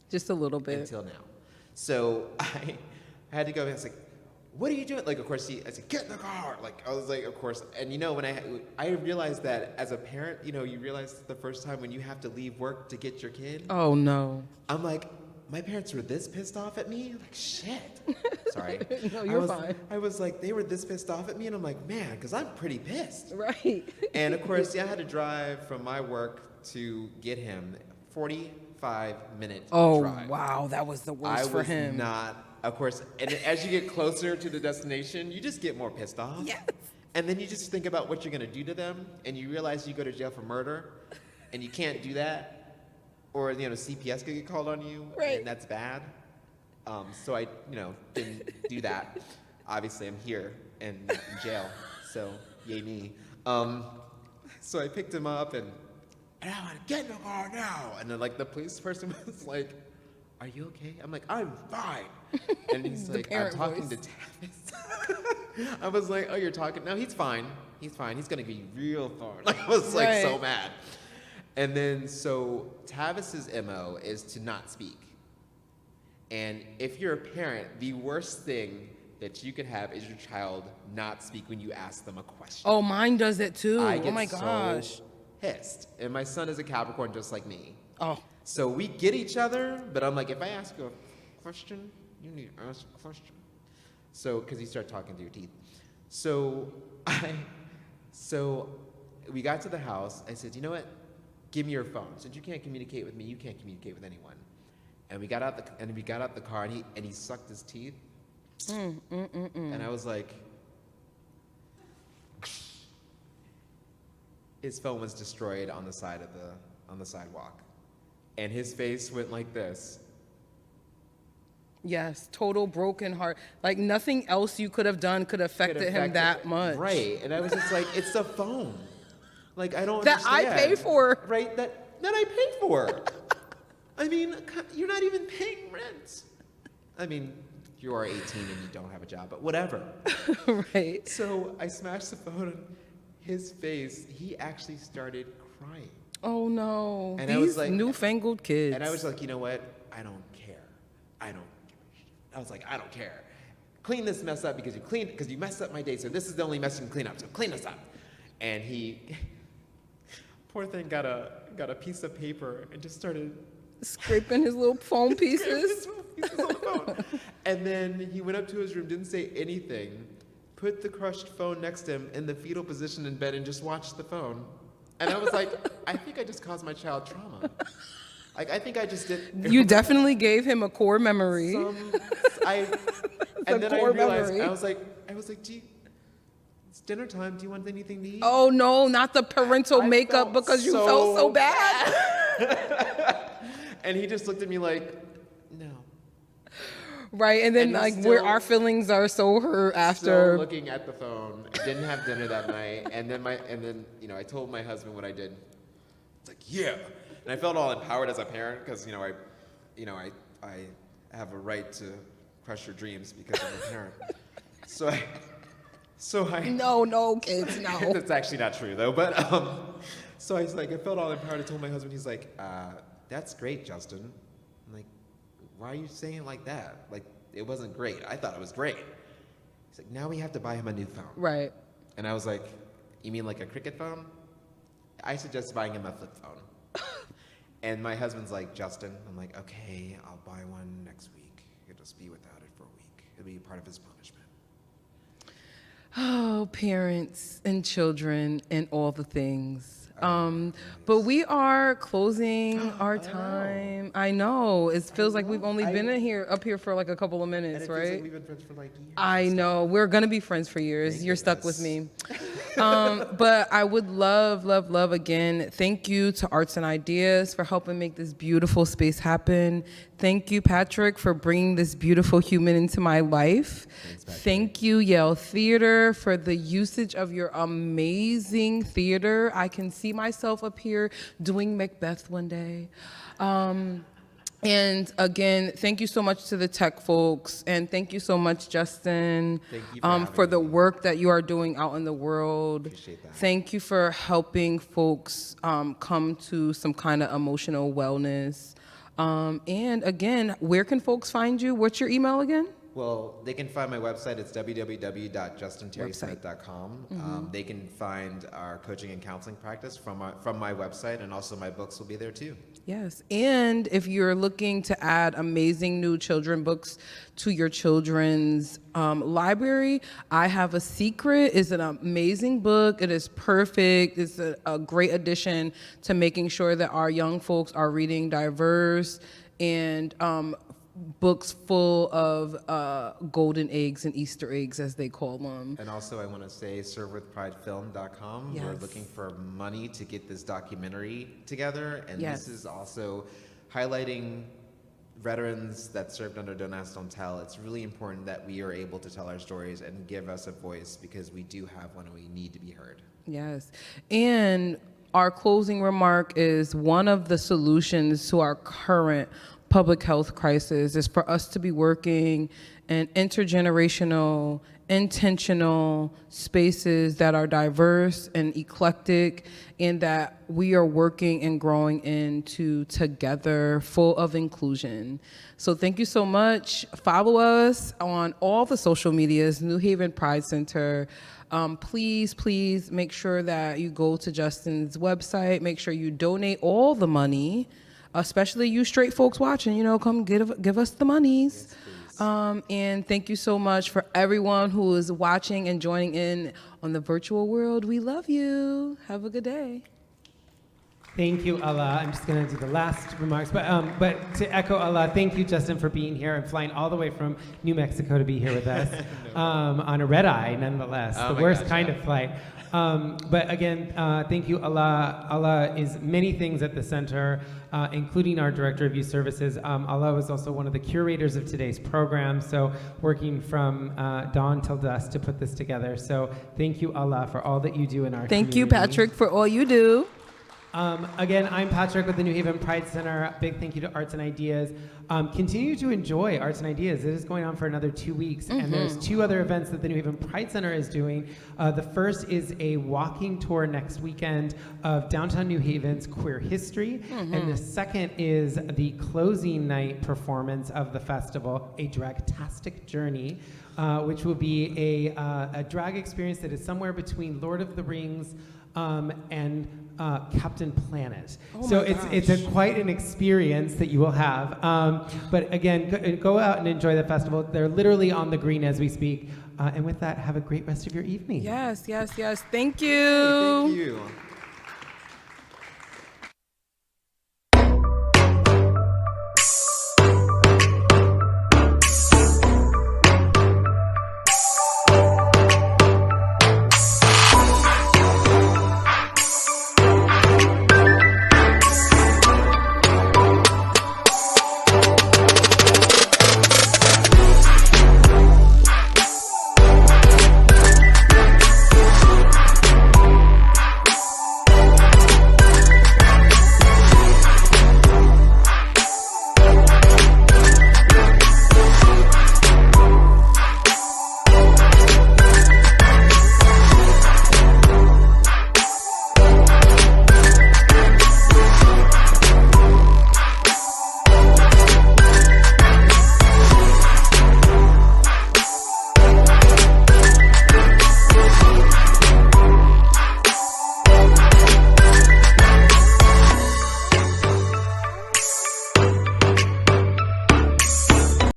[SPEAKER 6] Just a little bit.
[SPEAKER 7] until now. So I had to go. I was like, "What are you doing?" Like, of course, I said, "Get in the car." Like, I was like, of course. And when I realized that as a parent, you realize the first time when you have to leave work to get your kid.
[SPEAKER 6] Oh, no.
[SPEAKER 7] I'm like, my parents were this pissed off at me? Like, shit. Sorry.
[SPEAKER 6] No, you're fine.
[SPEAKER 7] I was like, they were this pissed off at me, and I'm like, man, because I'm pretty pissed.
[SPEAKER 6] Right.
[SPEAKER 7] And of course, I had to drive from my work to get him, 45-minute
[SPEAKER 6] Oh,
[SPEAKER 7] drive.
[SPEAKER 6] wow. That was the worst
[SPEAKER 7] I
[SPEAKER 6] for
[SPEAKER 7] was
[SPEAKER 6] him.
[SPEAKER 7] not, of course, and as you get closer to the destination, you just get more pissed off.
[SPEAKER 6] Yes.
[SPEAKER 7] And then you just think about what you're going to do to them, and you realize you go to jail for murder, and you can't do that, or, CPS could get called on you,
[SPEAKER 6] Right.
[SPEAKER 7] and that's bad. So I, didn't do that. Obviously, I'm here and not in jail, so yay me. So I picked him up, and I want to get in the car now. And then, the police person was like, "Are you okay?" I'm like, "I'm fine." And he's like, "I'm
[SPEAKER 6] parent
[SPEAKER 7] talking
[SPEAKER 6] voice.
[SPEAKER 7] to Tavis." I was like, "Oh, you're talking?" No, he's fine. He's fine. He's gonna be real fine. I was so
[SPEAKER 6] Right.
[SPEAKER 7] mad. And then so Tavis's MO is to not speak. And if you're a parent, the worst thing that you could have is your child not speak when you ask them a question.
[SPEAKER 6] Oh, mine does it too.
[SPEAKER 7] I
[SPEAKER 6] Oh,
[SPEAKER 7] get
[SPEAKER 6] my
[SPEAKER 7] so
[SPEAKER 6] gosh.
[SPEAKER 7] pissed. And my son is a Capricorn just like me.
[SPEAKER 6] Oh.
[SPEAKER 7] So we get each other, but I'm like, if I ask you a question, you need to ask a question. So, because you start talking to your teeth. So we got to the house. I said, you know what? Give me your phone. Since you can't communicate with me, you can't communicate with anyone. And we got out the car, and he sucked his teeth. And I was like, his phone was destroyed on the sidewalk, and his face went like this.
[SPEAKER 6] Yes, total broken heart. Like nothing else you could have done could have affected him that much.
[SPEAKER 7] Right, and I was just like, it's a phone. Like, I don't
[SPEAKER 6] That I
[SPEAKER 7] understand.
[SPEAKER 6] pay for.
[SPEAKER 7] Right, that I paid for. I mean, you're not even paying rent. I mean, you are 18 and you don't have a job, but whatever.
[SPEAKER 6] Right.
[SPEAKER 7] So I smashed the phone, and his face, he actually started crying.
[SPEAKER 6] Oh no.
[SPEAKER 7] And
[SPEAKER 6] These
[SPEAKER 7] I was like,
[SPEAKER 6] newfangled kids.
[SPEAKER 7] And I was like, you know what? I don't care. I was like, I don't care. Clean this mess up because you messed up my day. So this is the only mess you can clean up. So clean this up. And he, poor thing, got a piece of paper and just started
[SPEAKER 6] scraping his little phone pieces.
[SPEAKER 7] pieces on the phone. And then he went up to his room, didn't say anything, put the crushed phone next to him in the fetal position in bed, and just watched the phone. And I was like, I think I just caused my child trauma. Like, I think I just did.
[SPEAKER 6] You definitely gave him a core memory.
[SPEAKER 7] And then I realized, I was like, it's dinner time. Do you want anything to eat?
[SPEAKER 6] Oh no, not the parental makeup because you felt so bad.
[SPEAKER 7] And he just looked at me like, no.
[SPEAKER 6] Right, and then like where our feelings are so hurt after.
[SPEAKER 7] Still looking at the phone. I didn't have dinner that night, and then I told my husband what I did. It's like, yeah. And I felt all empowered as a parent because I have a right to crush your dreams because I'm a parent. So I
[SPEAKER 6] No, kids, no.
[SPEAKER 7] That's actually not true though. But so I felt all empowered. I told my husband, he's like, that's great, Justin. I'm like, why are you saying it like that? Like, it wasn't great. I thought it was great. He's like, now we have to buy him a new phone.
[SPEAKER 6] Right.
[SPEAKER 7] And I was like, you mean like a cricket phone? I suggest buying him a flip phone. And my husband's like, Justin. I'm like, okay, I'll buy one next week. He'll just be without it for a week. It'll be part of his punishment.
[SPEAKER 6] Oh, parents and children and all the things. But we are closing our time. I know. It feels like we've only been up here for like a couple of minutes, right?
[SPEAKER 7] Feels like we've been friends for like years.
[SPEAKER 6] I know. We're going to be friends for years. You're stuck with me. But I would love again, thank you to Arts and Ideas for helping make this beautiful space happen. Thank you, Patrick, for bringing this beautiful human into my life. Thank you, Yale Theater, for the usage of your amazing theater. I can see myself up here doing Macbeth one day. And again, thank you so much to the tech folks, and thank you so much, Justin, for the work that you are doing out in the world.
[SPEAKER 7] Appreciate that.
[SPEAKER 6] Thank you for helping folks come to some kind of emotional wellness. And again, where can folks find you? What's your email again?
[SPEAKER 7] Well, they can find my website. It's www.justinterrysmith.com. They can find our coaching and counseling practice from my website, and also my books will be there too.
[SPEAKER 6] Yes, and if you're looking to add amazing new children books to your children's library, I Have a Secret is an amazing book. It is perfect. It's a great addition to making sure that our young folks are reading diverse and books full of golden eggs and Easter eggs, as they call them.
[SPEAKER 7] And also, I want to say servewithpridefilm.com.
[SPEAKER 6] Yes.
[SPEAKER 7] We're looking for money to get this documentary together, and
[SPEAKER 6] Yes.
[SPEAKER 7] this is also highlighting veterans that served under Don't Ask, Don't Tell. It's really important that we are able to tell our stories and give us a voice, because we do have one and we need to be heard.
[SPEAKER 6] Yes, and our closing remark is one of the solutions to our current public health crisis is for us to be working in intergenerational, intentional spaces that are diverse and eclectic, and that we are working and growing into together, full of inclusion. So thank you so much. Follow us on all the social medias, New Haven Pride Center. Please make sure that you go to Justin's website. Make sure you donate all the money, especially you straight folks watching, come give us the monies.
[SPEAKER 7] Yes,
[SPEAKER 6] and thank you so much for everyone who is watching and joining in on the virtual world. We love you. Have a good day.
[SPEAKER 5] Thank you, Allah. I'm just going to do the last remarks. But to echo Allah, thank you, Justin, for being here and flying all the way from New Mexico to be here with us on a red eye, nonetheless.
[SPEAKER 1] Oh
[SPEAKER 5] the
[SPEAKER 1] my
[SPEAKER 5] worst
[SPEAKER 1] gosh,
[SPEAKER 5] kind
[SPEAKER 1] yeah.
[SPEAKER 5] of flight. But again, thank you, Allah. Allah is many things at the center, including our Director of Youth Services. Allah was also one of the curators of today's program, so working from dawn till dusk to put this together. So thank you, Allah, for all that you do in our
[SPEAKER 6] Thank you,
[SPEAKER 5] community.
[SPEAKER 6] Patrick, for all you do.
[SPEAKER 5] Again, I'm Patrick with the New Haven Pride Center. Big thank you to Arts and Ideas. Continue to enjoy Arts and Ideas. It is going on for another 2 weeks, and there's 2 other events that the New Haven Pride Center is doing. The first is a walking tour next weekend of downtown New Haven's queer history, and the second is the closing night performance of the festival, a dragtastic journey, which will be a drag experience that is somewhere between Lord of the Rings and Captain Planet. So it's quite an experience that you will have. But again, go out and enjoy the festival. They're literally on the green as we speak. And with that, have a great rest of your evening.
[SPEAKER 6] Yes, yes, yes. Thank you.
[SPEAKER 7] Hey, thank you.